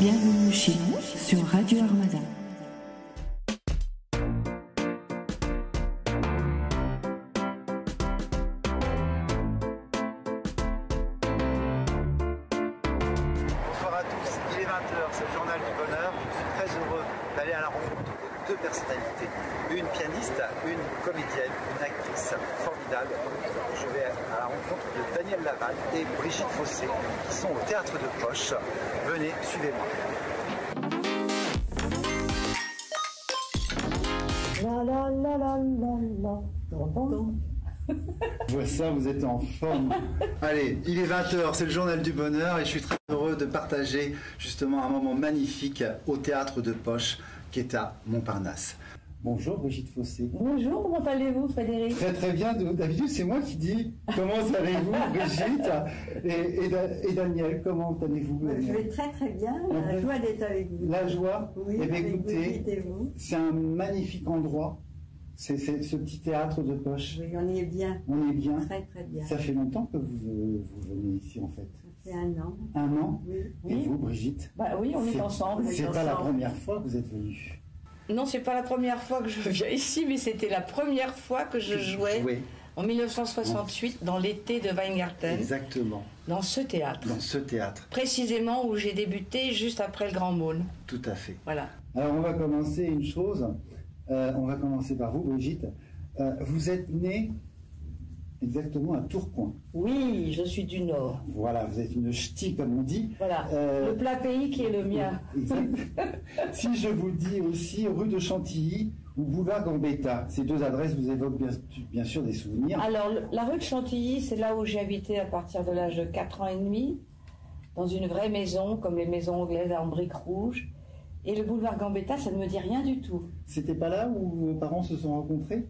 Bienvenue chez nous sur Radio Armada. Bonsoir à tous, il est 20h, c'est le journal du bonheur. Je suis très heureux d'aller à la rencontre de deux personnalités, une pianiste, une comédienne, une actrice formidable. Je vais à la rencontre de Daniel Laval et Brigitte Fossé qui sont au Théâtre de Poche. Venez, suivez-moi. La la la la la la. Je vois ça, vous êtes en forme. Allez, il est 20h, c'est le journal du bonheur et je suis très heureux de partager justement un moment magnifique au Théâtre de Poche qui est à Montparnasse. Bonjour Brigitte Fossé. Bonjour, comment allez-vous Frédéric? Très très bien, d'habitude c'est moi qui dis comment allez-vous Brigitte et Daniel, comment allez-vous? Je vais très très bien, la joie d'être avec vous. La joie? Oui, Eh bien, avec écoutez, Brigitte et vous. c'est un magnifique endroit, c'est ce petit théâtre de Poche. Oui, on y est bien. On est bien. Très très bien. Ça fait longtemps que vous venez ici en fait. Ça fait 1 an. 1 an? Oui. Et Oui. vous Brigitte? Bah oui, on est ensemble. C'est pas la première fois que vous êtes venue. Non, c'est pas la première fois que je viens ici, mais c'était la première fois que je jouais Oui, en 1968 dans l'été de Weingarten, exactement, dans ce théâtre. dans ce théâtre, Précisément où j'ai débuté juste après le Grand Maulne. tout à fait. Voilà. Alors on va commencer une chose, on va commencer par vous Brigitte. Vous êtes née exactement à Tourcoing. Oui, je suis du Nord. Voilà, vous êtes une ch'ti comme on dit. Voilà. Le plat pays qui est le mien. Exact. Si je vous dis aussi rue de Chantilly ou boulevard Gambetta, ces deux adresses vous évoquent bien sûr des souvenirs. Alors, la rue de Chantilly, c'est là où j'ai habité à partir de l'âge de 4 ans et demi, dans une vraie maison, comme les maisons anglaises en briques rouges. Et le boulevard Gambetta, ça ne me dit rien du tout. C'était pas là où vos parents se sont rencontrés?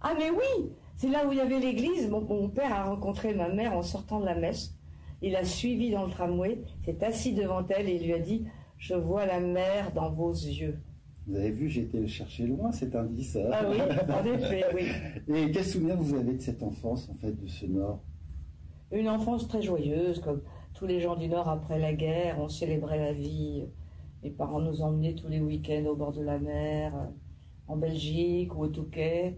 Ah mais oui, c'est là où il y avait l'église. Mon père a rencontré ma mère en sortant de la messe. Il a suivi dans le tramway, s'est assis devant elle et il lui a dit « Je vois la mer dans vos yeux ». Vous avez vu, j'ai été le chercher loin cet indice. Hein. Ah oui, en effet, oui. Et quel souvenir vous avez de cette enfance, en fait, de ce Nord? Une enfance très joyeuse, comme tous les gens du Nord après la guerre. On célébrait la vie. Mes parents nous emmenaient tous les week-ends au bord de la mer, en Belgique ou au Touquet.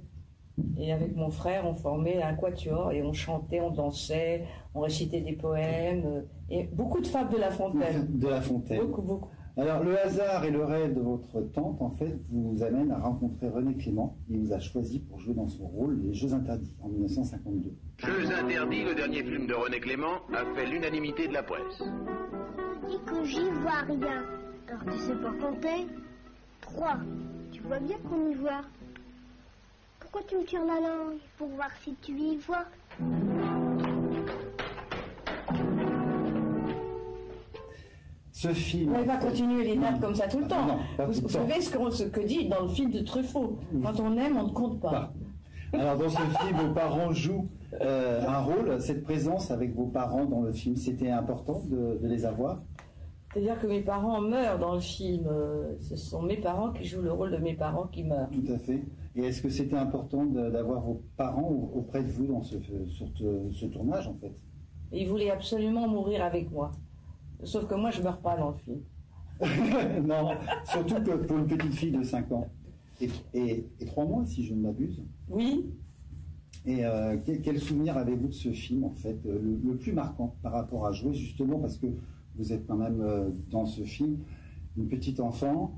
Et avec mon frère, on formait un quatuor et on chantait, on dansait, on récitait des poèmes et beaucoup de fables de La Fontaine. De La Fontaine. Beaucoup, beaucoup. Alors, le hasard et le rêve de votre tante, en fait, vous amènent à rencontrer René Clément. Il vous a choisi pour jouer dans son rôle Les Jeux Interdits, en 1952. Jeux Interdits, le dernier film de René Clément, a fait l'unanimité de la presse. Je dis que j'y vois rien. Alors tu sais pas compter? 3. Tu vois bien qu'on y voit. Pourquoi tu me tires la langue? Pour voir si tu y vois. Ce film... On ne va pas continuer les dates comme ça tout le temps. Non, pas tout le Vous temps. savez ce que dit dans le film de Truffaut. Quand on aime, on ne compte pas. Alors, dans ce film, vos parents jouent un rôle. Cette présence avec vos parents dans le film, c'était important de les avoir? C'est-à-dire que mes parents meurent dans le film. Ce sont mes parents qui jouent le rôle de mes parents qui meurent. Tout à fait. Et est-ce que c'était important d'avoir vos parents auprès de vous dans ce tournage, en fait? Ils voulaient absolument mourir avec moi. Sauf que moi, je ne meurs pas dans le film. Non, surtout que pour une petite fille de 5 ans. Et 3 mois, si je ne m'abuse. Oui. Et quel souvenir avez-vous de ce film, en fait, le plus marquant par rapport à jouer, justement, parce que vous êtes quand même dans ce film une petite enfant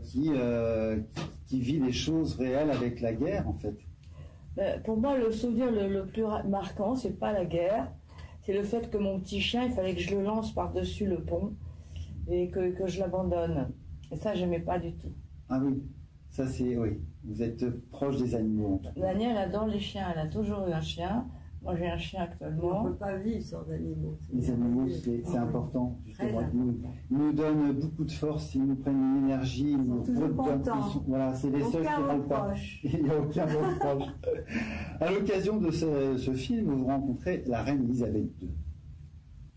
qui vit des choses réelles avec la guerre, en fait. Pour moi, le souvenir le plus marquant, c'est pas la guerre, c'est le fait que mon petit chien, il fallait que je le lance par-dessus le pont et que je l'abandonne. Et ça, j'aimais pas du tout. Ah oui, ça c'est... Oui, vous êtes proche des animaux. En fait. Daniel adore les chiens, elle a toujours eu un chien. Moi, j'ai un chien On actuellement. ne peut pas vivre sans animaux. Les animaux, c'est important, justement. Ils nous donnent beaucoup de force, ils nous prennent une énergie, ils nous toujours redonnent. contents. Voilà, c'est les seuls qui Aucun ne râlent pas. reproche. Il n'y a aucun reproche. À l'occasion de ce film, vous rencontrez la reine Elisabeth II.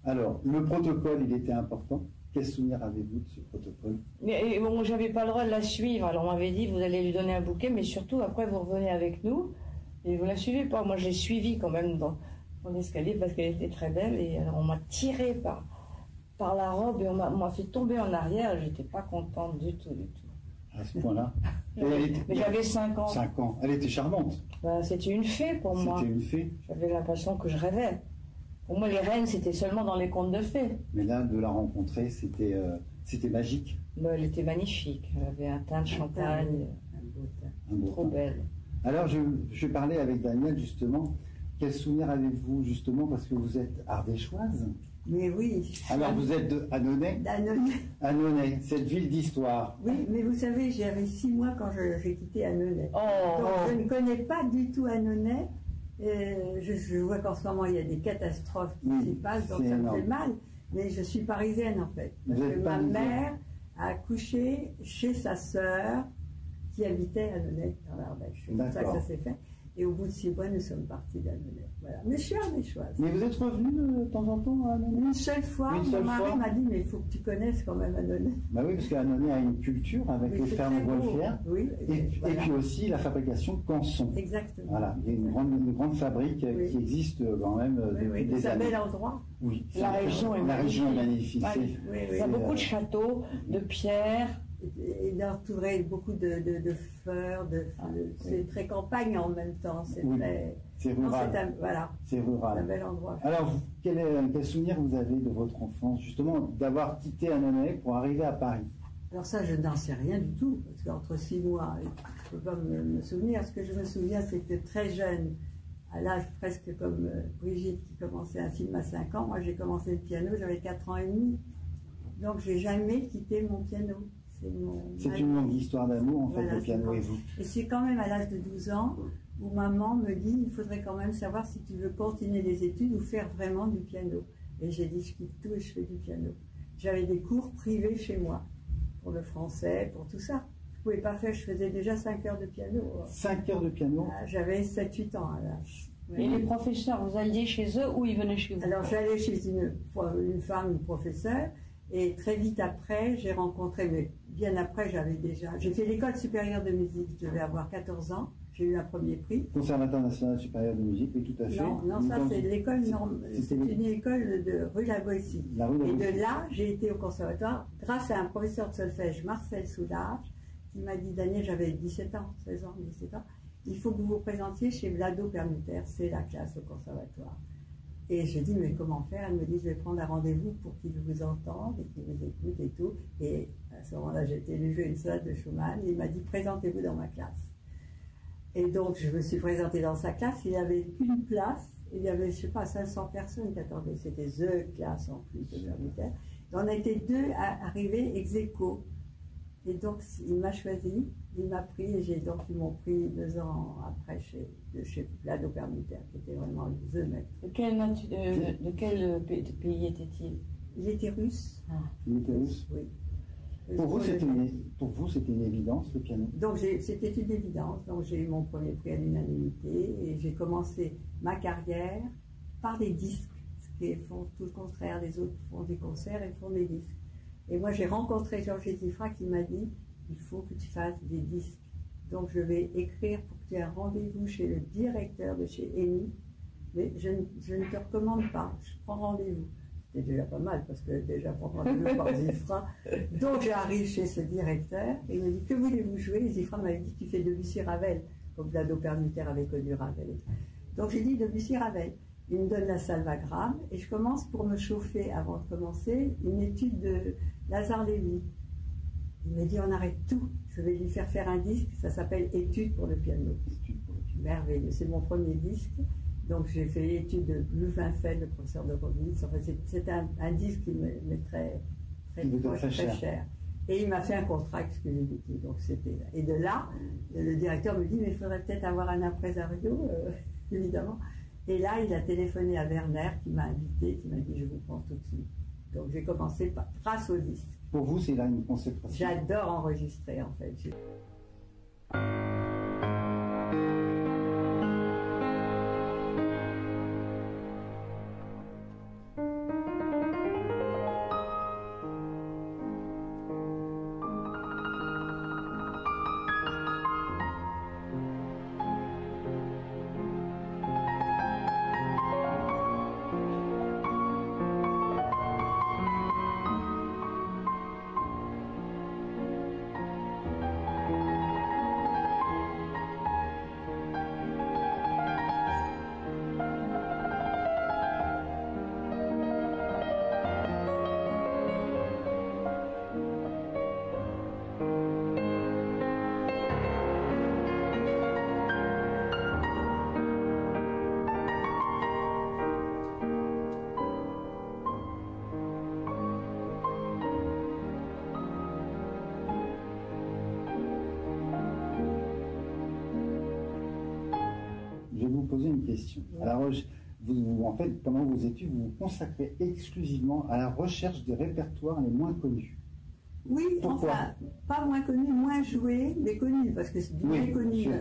Alors, le protocole, il était important. Quel souvenir avez-vous de ce protocole? Mais bon, j'avais pas le droit de la suivre. Alors, on m'avait dit, vous allez lui donner un bouquet, mais surtout, après, vous revenez avec nous. Et vous la suivez pas. Moi, j'ai suivi quand même dans l'escalier parce qu'elle était très belle. Et alors, on m'a tiré par la robe et on m'a fait tomber en arrière. J'étais pas contente du tout. À ce point-là. Mais j'avais 5 ans. 5 ans. Elle était charmante. Ben, c'était une fée pour moi. C'était une fée. J'avais l'impression que je rêvais. Pour moi, les reines, c'était seulement dans les contes de fées. Mais là, de la rencontrer, c'était magique. Ben, elle était magnifique. Elle avait un teint de champagne. Un beau Trop teint. belle. Alors, je parlais avec Daniel, justement. Quel souvenir avez-vous, justement, parce que vous êtes ardéchoise? Mais oui. Alors, vous êtes de Annonay. d'Annonay. Annonay, cette ville d'histoire. Oui, mais vous savez, j'avais 6 mois quand j'ai quitté Annonay. Oh, Donc, je ne connais pas du tout Annonay. Je vois qu'en ce moment, il y a des catastrophes qui s'y passent, donc c'est ça me énorme. fait mal. Mais je suis parisienne, en fait. Parce Vous que êtes ma parisienne. mère a accouché chez sa sœur qui habitait à Annonay, dans l'Ardèche. C'est comme ça que D'accord. ça s'est fait. Et au bout de 6 mois, nous sommes partis d'Annonay. Voilà. Mais je suis ardéchoise. Mais vous êtes revenu de temps en temps à Annonay? Une seule fois, Une seule mon mari fois. m'a dit, mais il faut que tu connaisses quand même Annonay. Bah oui, parce qu'Annonay a une culture avec Oui, les c'est fermes très beau. Wolfières. Oui, Et voilà. puis aussi la fabrication de canson. Exactement. Voilà, il y a une grande fabrique Oui. qui existe quand même Oui, depuis oui, des c'est un années. bel endroit. Oui, La région est magnifique. magnifique. Magnifique. Oui, Il y a oui. beaucoup de châteaux, de pierres. Et entouré beaucoup de fleurs, c'est très campagne en même temps. C'est Oui. très. C'est Non, rural. voilà, C'est c'est un rural. bel endroit. Alors, quel souvenir vous avez de votre enfance, justement, d'avoir quitté Annonay pour arriver à Paris? Alors ça, je n'en sais rien du tout, parce qu'entre 6 mois, je ne peux pas me souvenir. Ce que je me souviens, c'est que très jeune, à l'âge presque comme Brigitte qui commençait un film à 5 ans, moi j'ai commencé le piano, j'avais 4 ans et demi. Donc j'ai jamais quitté mon piano. C'est une longue histoire d'amour, en fait, Voilà, le piano c'est et vous. Et c'est quand même à l'âge de 12 ans où maman me dit, il faudrait quand même savoir si tu veux continuer les études ou faire vraiment du piano. Et j'ai dit, je quitte tout et je fais du piano. J'avais des cours privés chez moi, pour le français, pour tout ça. Je ne pouvais pas faire, je faisais déjà 5 heures de piano. 5 heures de piano? J'avais 7-8 ans à l'âge. Et les professeurs, vous alliez chez eux ou ils venaient chez vous? Alors j'allais chez une femme, une professeure, et très vite après, j'ai rencontré, mais bien après, j'ai fait l'école supérieure de musique, je devais avoir 14 ans, j'ai eu un premier prix. Conservatoire national supérieur de musique, oui, tout à fait. Non, ça c'est l'école c'est une école de rue La Boétie. La rue Et Boétie. de là, j'ai été au conservatoire grâce à un professeur de solfège, Marcel Soulage, qui m'a dit, Daniel, j'avais 17 ans, 16 ans, 17 ans, il faut que vous vous présentiez chez Vlado Permuter, c'est la classe au conservatoire. Et je dis, mais comment faire? Elle me dit, je vais prendre un rendez-vous pour qu'il vous entende et qu'il vous écoute et tout. Et à ce moment-là, j'ai été lui jouer une sonate de Schumann. Il m'a dit, présentez-vous dans ma classe. Et donc, je me suis présentée dans sa classe. Il n'y avait qu'une place. Il y avait, je ne sais pas, 500 personnes qui attendaient. C'était THE classe en plus de Permuter. On a été 2 à arriver ex aequo. Et donc, il m'a choisi, il m'a pris, et donc ils m'ont pris 2 ans après chez Vlado Permuter, qui était vraiment the maître. De quel pays était-il? Il était russe. Il était russe. Oui. Pour vous, c'était une évidence, le piano? Donc, c'était une évidence. Donc, j'ai eu mon premier prix à l'unanimité et j'ai commencé ma carrière par des disques, ce qui font tout le contraire. Les autres font des concerts et font des disques. Et moi, j'ai rencontré Georges Zifra qui m'a dit, il faut que tu fasses des disques. Donc, je vais écrire pour que tu aies un rendez-vous chez le directeur de chez EMI. Mais je ne te recommande pas, je prends rendez-vous. C'était déjà pas mal, parce que déjà prendre rendez-vous par Zifra. Donc, j'arrive chez ce directeur, et il me dit, que voulez-vous jouer? Et Zifra m'avait dit, tu fais Debussy-Ravel, comme Vlado Permuter avait connu Ravel. Donc, j'ai dit Debussy-Ravel. Il me donne la salvagramme et je commence pour me chauffer avant de commencer une étude de Lazare Lévy. Il me dit on arrête tout, je vais lui faire un disque, ça s'appelle Études pour le piano. Merveilleux, c'est mon premier disque. Donc j'ai fait l'étude de Louvain Feld, le professeur de Rovitz. Enfin, c'était un disque qui m'est très cher. Et il m'a fait un contrat exclusivité. Donc c'était. Et de là, le directeur me dit mais il faudrait peut-être avoir un impresario, évidemment. Et là, il a téléphoné à Werner qui m'a invité, qui m'a dit je vous prends tout de suite. Donc j'ai commencé grâce au disque. Pour vous, c'est là une consécration? J'adore enregistrer en fait. une question. Alors, en fait, pendant vos études, vous vous consacrez exclusivement à la recherche des répertoires les moins connus. Oui, Pourquoi? enfin, pas moins connus, moins joués, mais connus, parce que du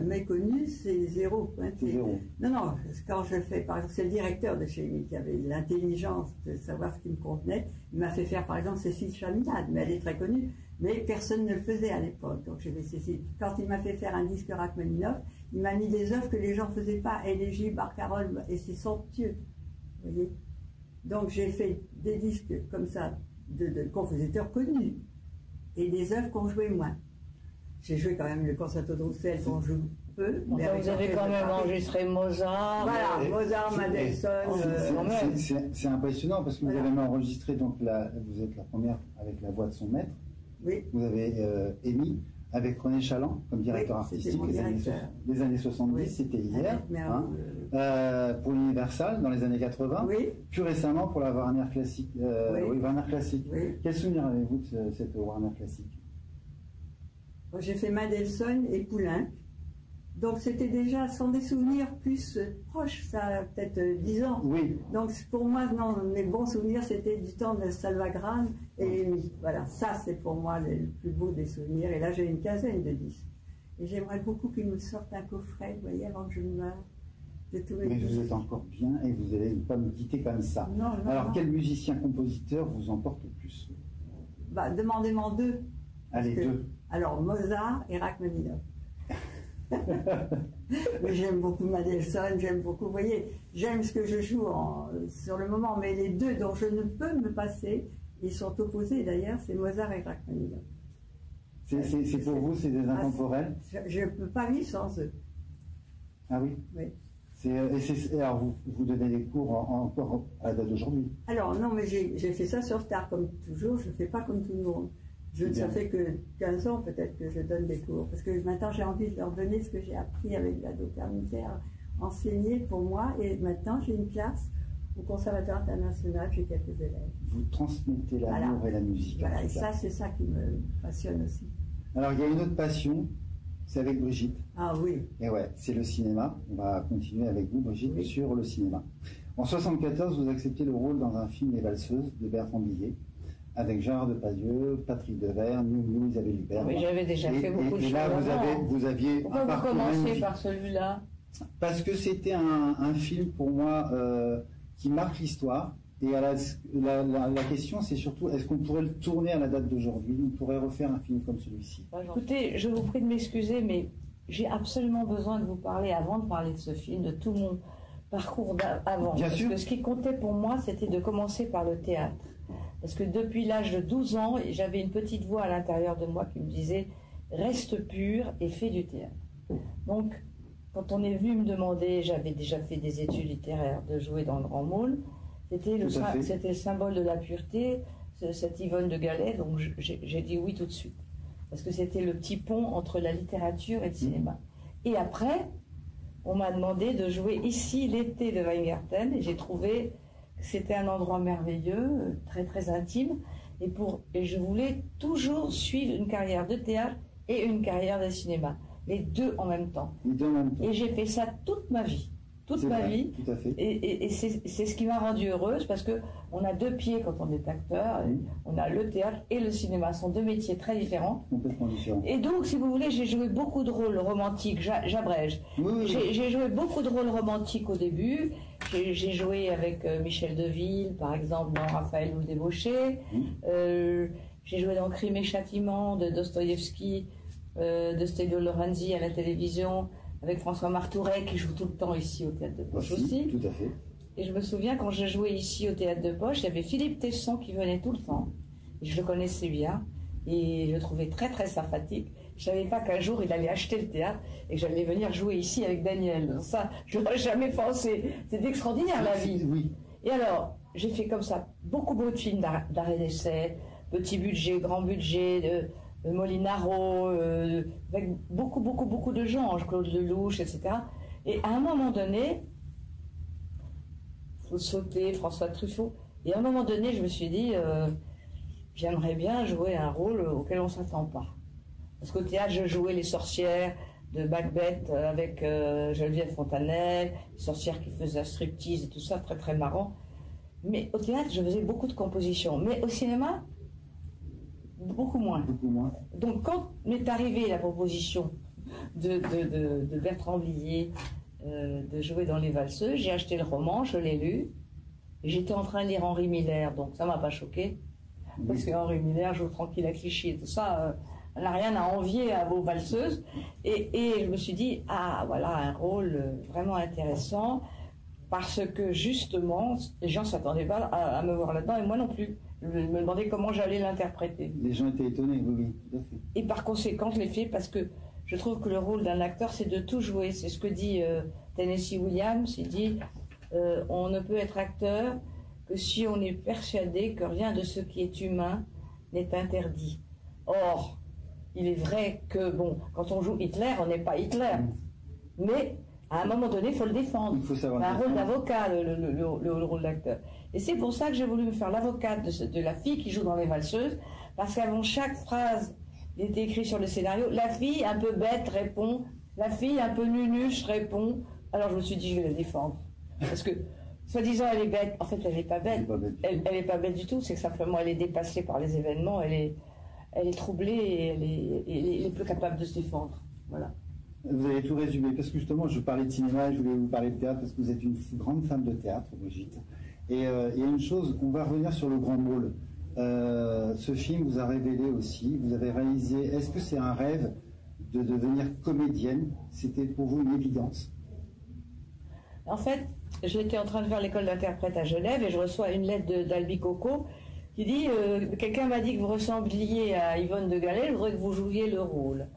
méconnu, c'est zéro. Hein, C'est zéro. Non, non, quand je fais, par exemple, c'est le directeur de chez lui qui avait l'intelligence de savoir ce qui me convenait. Il m'a fait faire, par exemple, Cécile Chaminade, mais elle est très connue, mais personne ne le faisait à l'époque. Donc j'ai fait Cécile. Quand il m'a fait faire un disque Rachmaninoff, il m'a mis des œuvres que les gens ne faisaient pas, Élégie, Barcarolle, et c'est somptueux. Vous voyez? Donc j'ai fait des disques comme ça, de compositeurs connus. Et des œuvres qu'on jouait moins. J'ai joué quand même le concerto de Roussel qu'on joue peu. Enfin, vous avez quand même enregistré Mozart. Voilà, Mozart, Mendelssohn. C'est impressionnant parce que vous avez enregistré, donc vous êtes la première avec la voix de son maître. Oui. Vous avez émis avec René Chaland comme directeur artistique les années 70, oui. C'était hier. Pour l'Universal dans les années 80. Oui. Plus récemment pour la Warner Classique. Warner Classique. Oui. Quel souvenir avez-vous de cette Warner Classique? J'ai fait Mendelssohn et Poulenc. Donc c'était déjà, sont des souvenirs plus proches, ça a peut-être 10 ans. Oui. Donc pour moi, non, mes bons souvenirs, c'était du temps de Salvagrán et Amy. Voilà, ça c'est pour moi le plus beau des souvenirs. Et là j'ai une quinzaine de disques. Et j'aimerais beaucoup qu'ils me sortent un coffret, vous voyez, avant que je meure. De tous mes disques. Vous êtes encore bien et vous n'allez pas me quitter comme ça. Non, non, alors quel musicien-compositeur vous emporte le plus? Bah, demandez-moi deux. Allez, deux. Alors Mozart et Rachmaninoff. Mais j'aime beaucoup Mendelssohn, j'aime beaucoup, vous voyez, j'aime ce que je joue sur le moment, mais les deux dont je ne peux me passer, ils sont opposés d'ailleurs, c'est Mozart et Rachmaninoff. C'est pour vous, c'est des intemporels? Je ne peux pas vivre sans eux. Ah oui? Oui. Alors vous donnez des cours encore à la date d'aujourd'hui? Alors non, mais j'ai fait ça sur tard, comme toujours, je ne fais pas comme tout le monde. Ça fait que 15 ans peut-être que je donne des cours, parce que maintenant j'ai envie de leur donner ce que j'ai appris avec la Dopermitaire, enseigné pour moi, et maintenant j'ai une classe au Conservatoire international, j'ai quelques élèves. Vous transmettez l'amour et la musique. Voilà, et ça c'est ça qui me passionne aussi. Alors il y a une autre passion, c'est avec Brigitte. Ah oui. Et ouais, c'est le cinéma. On va continuer avec vous, Brigitte, sur le cinéma. En 1974, vous acceptez le rôle dans un film Les Valseuses de Bertrand Blier, avec Gérard Depardieu, Patrick Devers, Miu, Isabelle Huppert. Mais j'avais déjà fait beaucoup de choses. Et là, vous aviez. Pourquoi vous commencez par celui-là? Parce que c'était un film pour moi qui marque l'histoire. Et la question, c'est surtout, est-ce qu'on pourrait le tourner à la date d'aujourd'hui? On pourrait refaire un film comme celui-ci. Écoutez, je vous prie de m'excuser, mais j'ai absolument besoin de vous parler, avant de parler de ce film, de tout mon parcours d'avant. Bien sûr. Parce que ce qui comptait pour moi, c'était de commencer par le théâtre. Parce que depuis l'âge de 12 ans, j'avais une petite voix à l'intérieur de moi qui me disait « Reste pur et fais du théâtre ». Donc, quand on est venu me demander, j'avais déjà fait des études littéraires, de jouer dans le grand môle, c'était le symbole de la pureté, cette Yvonne de Galais, donc j'ai dit oui tout de suite. Parce que c'était le petit pont entre la littérature et le cinéma. Et après, on m'a demandé de jouer ici l'été de Weingarten, et j'ai trouvé... C'était un endroit merveilleux, très très intime, et je voulais toujours suivre une carrière de théâtre et une carrière de cinéma, les deux en même temps. Et j'ai fait ça toute ma vie, toute ma vie. Tout à fait. Et c'est ce qui m'a rendue heureuse, parce que on a deux pieds quand on est acteur, on a le théâtre et le cinéma, ce sont deux métiers très différents. Complètement différents. Et donc, si vous voulez, j'ai joué beaucoup de rôles romantiques, j'abrège. J'ai joué beaucoup de rôles romantiques au début. J'ai joué avec Michel Deville, par exemple, dans Raphaël ou le débauché. J'ai joué dans Crime et Châtiment de Dostoïevski, de Stelio Lorenzi à la télévision, avec François Martouret, qui joue tout le temps ici au Théâtre de Poche aussi. Tout à fait. Et je me souviens, quand je jouais ici au Théâtre de Poche, il y avait Philippe Tesson qui venait tout le temps. Et je le connaissais bien. Et je le trouvais très très sympathique. Je ne savais pas qu'un jour il allait acheter le théâtre et que j'allais venir jouer ici avec Daniel. Ça, je n'aurais jamais pensé. C'est extraordinaire la vie. Oui. Et alors, j'ai fait comme ça beaucoup de films d'arrêt d'essai, petit budget, grand budget, de Molinaro, avec beaucoup de gens, Ange-Claude Lelouch, etc. Et à un moment donné, il faut sauter, François Truffaut. Et à un moment donné, je me suis dit, j'aimerais bien jouer un rôle auquel on ne s'attend pas. Parce qu'au théâtre, je jouais les sorcières Macbeth avec Geneviève Fontanelle, sorcière qui faisait un striptease et tout ça, très très marrant. Mais au théâtre, je faisais beaucoup de compositions. Mais au cinéma, beaucoup moins. Beaucoup moins. Donc quand m'est arrivée la proposition de Bertrand Blier de jouer dans Les Valseuses, j'ai acheté le roman, je l'ai lu. J'étais en train de lire Henri Miller, donc ça m'a pas choqué. Parce que Henri Miller joue tranquille à Clichy et tout ça, elle n'a rien à envier à vos valseuses. Et je me suis dit, ah voilà, un rôle vraiment intéressant, parce que justement, les gens ne s'attendaient pas à me voir là-dedans, et moi non plus. Je me demandais comment j'allais l'interpréter. Les gens étaient étonnés, oui, tout à fait. Et par conséquent, je l'ai fait parce que je trouve que le rôle d'un acteur, c'est de tout jouer. C'est ce que dit Tennessee Williams. Il dit, on ne peut être acteur que si on est persuadé que rien de ce qui est humain n'est interdit. Or, il est vrai que, bon, quand on joue Hitler, on n'est pas Hitler. Mais, à un moment donné, il faut le défendre. Il faut savoir un rôle d'avocat, le rôle d'acteur. Et c'est pour ça que j'ai voulu me faire l'avocate de la fille qui joue dans Les Valseuses, parce qu'avant chaque phrase, il était écrit sur le scénario, la fille un peu bête répond, la fille un peu nunuche répond. Alors je me suis dit, je vais la défendre. Parce que, soi-disant, elle est bête. En fait, elle n'est pas bête. Elle n'est pas bête du tout. C'est que simplement, elle est dépassée par les événements. Elle est troublée et elle est peu capable de se défendre. Voilà. Vous avez tout résumé. Parce que justement, je parlais de cinéma, je voulais vous parler de théâtre, parce que vous êtes une grande femme de théâtre, Brigitte. Et il y a une chose, on va revenir sur le grand rôle. Ce film vous a révélé aussi, vous avez réalisé, est-ce que c'est un rêve de devenir comédienne? C'était pour vous une évidence? En fait, j'étais en train de faire l'école d'interprète à Genève et je reçois une lettre d'Albi Coco qui dit quelqu'un m'a dit que vous ressembliez à Yvonne de Gallet, je voudrais que vous jouiez le rôle.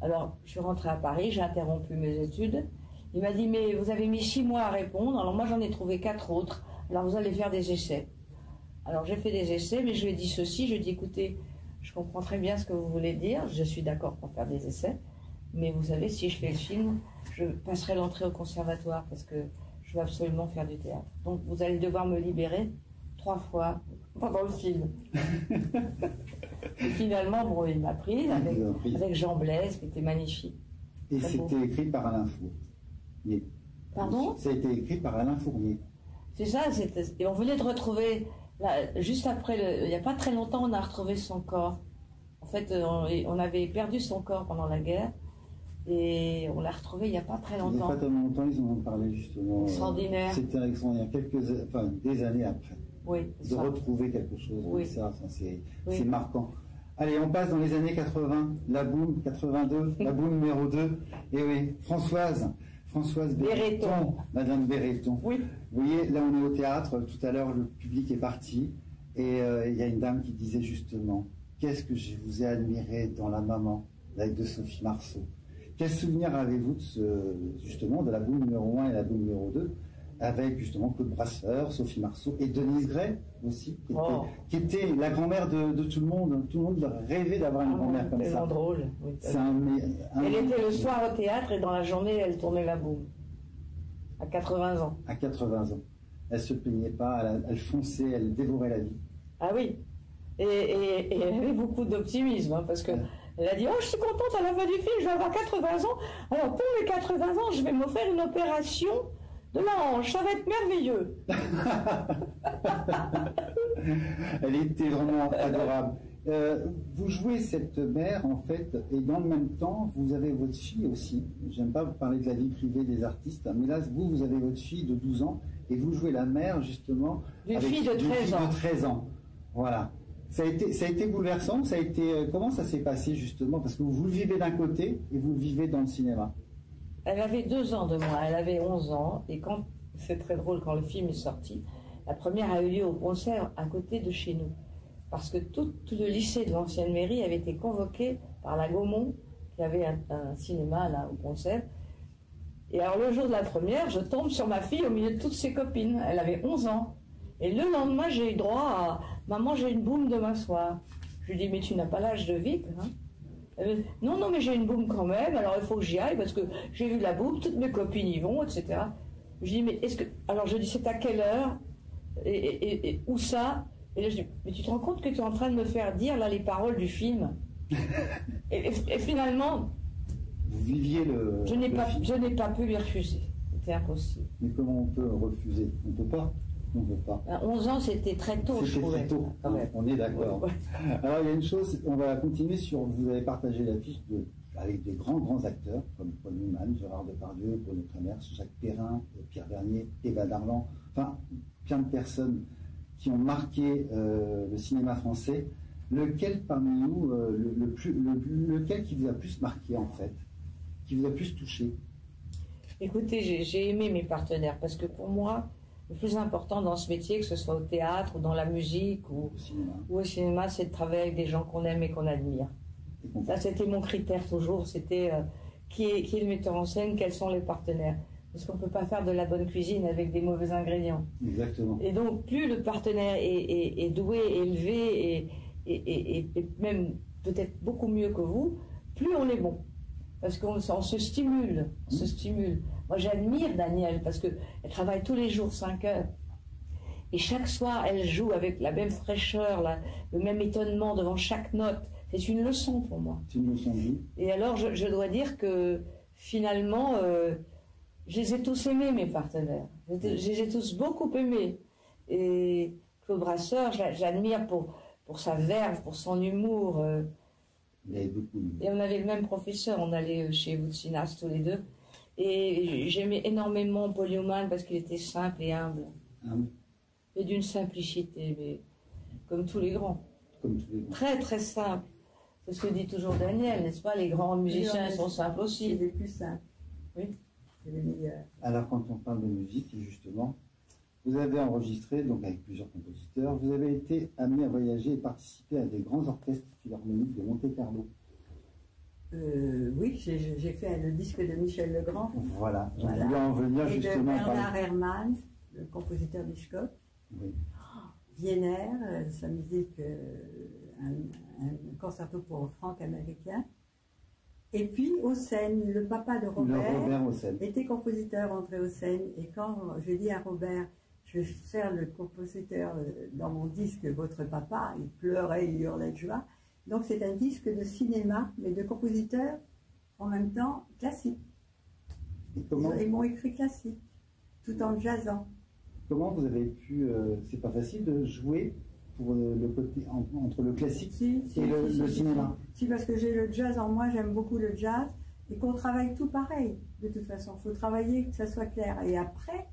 Alors, je suis rentrée à Paris, j'ai interrompu mes études. Il m'a dit, mais vous avez mis 6 mois à répondre, alors moi j'en ai trouvé 4 autres, alors vous allez faire des essais. Alors j'ai fait des essais, mais je lui ai dit ceci, je lui ai dit, écoutez, je comprends très bien ce que vous voulez dire, je suis d'accord pour faire des essais, mais vous savez, si je fais le film, je passerai l'entrée au conservatoire, parce que je veux absolument faire du théâtre. Donc vous allez devoir me libérer 3 fois pendant le film. Et finalement, bon, il m'a prise avec Jean Blaise, qui était magnifique. Et c'était écrit par Alain Fournier. Pardon? Ça a été écrit par Alain Fournier. C'est ça, et on venait de retrouver, là, juste après, il n'y a pas très longtemps, on a retrouvé son corps. En fait, on avait perdu son corps pendant la guerre, et on l'a retrouvé il n'y a pas très longtemps. Il n'y a pas tellement longtemps, ils en ont parlé justement. Extraordinaire. C'était extraordinaire, des années après. Oui, de retrouver quelque chose oui. Ça, c'est marquant. Allez, on passe dans les années 80, la boum 82, la boum numéro 2. Et oui, Françoise Béreton, Madame Béreton. Oui. Vous voyez, là on est au théâtre, tout à l'heure le public est parti, et il y a une dame qui disait justement, qu'est-ce que je vous ai admiré dans La Maman, avec de Sophie Marceau. Quel souvenir avez-vous justement de la boum numéro 1 et la boum numéro 2, avec justement Claude Brasseur, Sophie Marceau et Denise Gray aussi, qui était la grand-mère de tout le monde. Tout le monde rêvait d'avoir une grand-mère comme ça. C'est drôle. Oui, elle était le soir au théâtre et dans la journée, elle tournait la boum. À 80 ans. À 80 ans. Elle se plaignait pas, elle fonçait, elle dévorait la vie. Ah oui. Et elle avait beaucoup d'optimisme, hein, parce que elle a dit, oh, je suis contente à la fin du film, je vais avoir 80 ans. Alors pour mes 80 ans, je vais me faire une opération de la hanche, ça va être merveilleux. Elle était vraiment adorable. Vous jouez cette mère, en fait, et dans le même temps, vous avez votre fille aussi. J'aime pas vous parler de la vie privée des artistes, mais là, vous avez votre fille de 12 ans, et vous jouez la mère, justement, d'une fille de 13 ans. Voilà. Ça a été bouleversant, comment ça s'est passé, justement, parce que vous le vivez d'un côté, et vous le vivez dans le cinéma. Elle avait 2 ans de moins, elle avait 11 ans, et c'est très drôle, quand le film est sorti, la première a eu lieu au concert à côté de chez nous. Parce que tout le lycée de l'ancienne mairie avait été convoqué par la Gaumont, qui avait un cinéma là au concert. Et alors le jour de la première, je tombe sur ma fille au milieu de toutes ses copines. Elle avait 11 ans. Et le lendemain, j'ai eu droit à « Maman, j'ai une boum demain soir ». Je lui dis « Mais tu n'as pas l'âge de vivre, hein ?» Non, mais j'ai une boum quand même, alors il faut que j'y aille parce que j'ai vu la boum, toutes mes copines y vont, etc. Je dis, mais est-ce que. Alors je dis, c'est à quelle heure et où ça? Et là je dis, mais tu te rends compte que tu es en train de me faire dire là les paroles du film? et finalement, vous viviez le... Je n'ai pas pu lui refuser. C'était impossible. Mais comment on peut refuser? On ne peut pas. On ne peut pas. À 11 ans, c'était très tôt, je trouvais. C'était très tôt, quand même. On est d'accord. Ouais. Alors, il y a une chose, on va continuer sur... Vous avez partagé l'affiche avec des grands acteurs, comme Paul Newman, Gérard Depardieu, Bruno Tremers, Jacques Perrin, Pierre Bernier, Eva Darlan, enfin, plein de personnes qui ont marqué le cinéma français. Lequel parmi nous, lequel qui vous a plus marqué, en fait, qui vous a plus touché? Écoutez, j'ai aimé mes partenaires, parce que pour moi, le plus important dans ce métier, que ce soit au théâtre, ou dans la musique, ou au cinéma, c'est de travailler avec des gens qu'on aime et qu'on admire. Ça, c'était mon critère toujours, c'était qui est le metteur en scène, quels sont les partenaires. Parce qu'on ne peut pas faire de la bonne cuisine avec des mauvais ingrédients. Exactement. Et donc, plus le partenaire est doué, élevé, et même peut-être beaucoup mieux que vous, plus on est bon. Parce qu'on se stimule, on se stimule. Moi, j'admire Danielle, parce qu'elle travaille tous les jours 5 heures. Et chaque soir, elle joue avec la même fraîcheur, le même étonnement devant chaque note. C'est une leçon pour moi. C'est une leçon de vie. Et alors, je dois dire que finalement, je les ai tous aimés, mes partenaires. Je les ai tous beaucoup aimés. Et Claude Brasseur, j'admire pour sa verve, pour son humour. Et on avait le même professeur, on allait chez Voutsinas tous les deux. Et j'aimais énormément Paul Newman parce qu'il était simple et humble. Et d'une simplicité, mais comme tous les grands. Très très simple. C'est ce que dit toujours Daniel, n'est-ce pas? Les grands musiciens sont simples aussi. C'est les plus simples. Oui. C'est les meilleurs. Alors quand on parle de musique, justement, vous avez enregistré donc avec plusieurs compositeurs, vous avez été amené à voyager et participer à des grands orchestres philharmoniques de Monte-Carlo. Oui, j'ai fait le disque de Michel Legrand. Voilà, je voulais en venir et justement. De Bernard Herrmann, le compositeur d'Hitchcock. Oui. Wiener, sa musique, un concerto pour Franck américain. Et puis Hossein, le papa de Robert était compositeur, André Hossein. Et quand je dis à Robert, je vais faire le compositeur dans mon disque, votre papa, il pleurait, il hurlait de joie. Donc c'est un disque de cinéma, mais de compositeurs en même temps classiques. Ils m'ont écrit classique, tout en jazzant. Comment vous avez pu, c'est pas facile de jouer pour le côté entre le classique et le cinéma? Si, parce que j'ai le jazz en moi, j'aime beaucoup le jazz, et qu'on travaille tout pareil, de toute façon. Il faut travailler, que ça soit clair. Et après,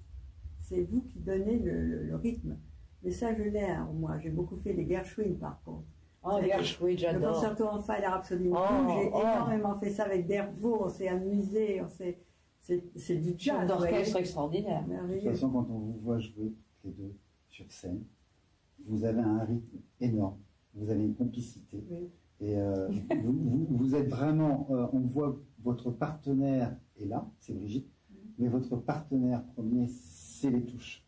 c'est vous qui donnez le rythme. Mais ça, je l'ai en moi. J'ai beaucoup fait les Gershwin, par contre. Oh, Gershwin, j'adore. Le concerto en fa et la rhapsodie. J'ai énormément fait ça avec Dervaux, on s'est amusé, c'est du jazz. Un orchestre extraordinaire. De toute façon, quand on vous voit jouer les deux sur scène, vous avez un rythme énorme, vous avez une complicité. Oui. Et vous êtes vraiment, on voit votre partenaire est là, c'est Brigitte, mais votre partenaire premier, c'est les touches.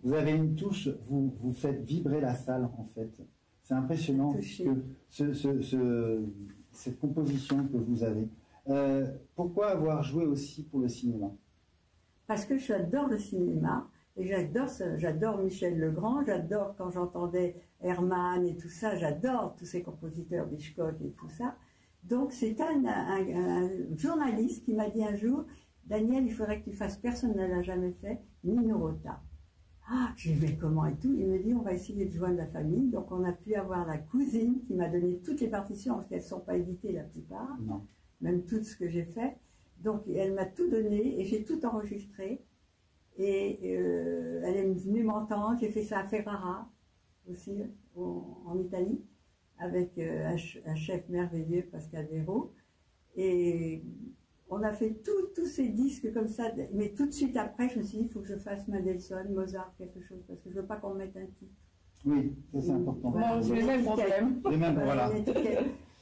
Vous avez une touche, vous faites vibrer la salle en fait. C'est impressionnant que cette composition que vous avez. Pourquoi avoir joué aussi pour le cinéma? Parce que j'adore le cinéma et j'adore Michel Legrand, j'adore quand j'entendais Herrmann et tout ça, j'adore tous ces compositeurs d'Hitchcock et tout ça. Donc c'est un journaliste qui m'a dit un jour, Daniel, il faudrait que tu fasses, personne ne l'a jamais fait, Nino Rota. Ah, je lui dis comment et tout. Il me dit, on va essayer de joindre la famille. Donc on a pu avoir la cousine qui m'a donné toutes les partitions, parce qu'elles ne sont pas éditées la plupart. Non. Même tout ce que j'ai fait. Donc elle m'a tout donné et j'ai tout enregistré. Et elle est venue m'entendre. J'ai fait ça à Ferrara aussi, en Italie, avec un chef merveilleux, Pascal Véro. Et on a fait tous ces disques comme ça. Mais tout de suite après, je me suis dit, il faut que je fasse Mendelssohn, Mozart, quelque chose, parce que je ne veux pas qu'on mette un titre. Oui, ça c'est important. Voilà, c'est le même problème. Voilà.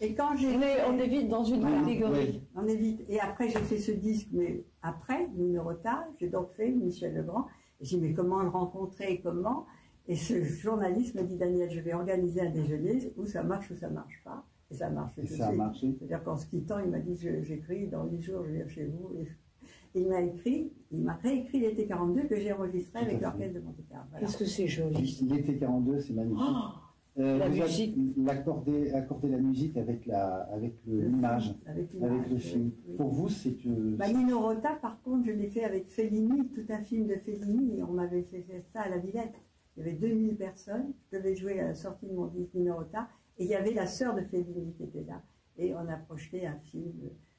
Et quand on est vite dans une catégorie. Oui. On est vite. Et après, j'ai fait ce disque, mais après, Nino Rota, j'ai donc fait Michel Legrand. Et j'ai dit, mais comment le rencontrer, comment? Et ce journaliste m'a dit, Daniel, je vais organiser un déjeuner où ça marche ou ça ne marche pas. Et ça marche. Et ça a marché. C'est-à-dire qu'en se quittant, il m'a dit, j'écris, dans 10 jours, je viens chez vous. Et il m'a réécrit l'été 42 que j'ai enregistré avec l'orchestre de Monte-Carlo. Voilà. Qu'est-ce que c'est joli. L'été 42, c'est magnifique. La musique. Accorder la musique avec l'image, avec le film. Oui. Pour vous, c'est... Nino Rota, par contre, je l'ai fait avec Fellini, tout un film de Fellini, et on m'avait fait ça à la Villette. Il y avait 2000 personnes, je devais jouer à la sortie de mon disque Nino Rota, et il y avait la sœur de Fellini qui était là. Et on a projeté un film.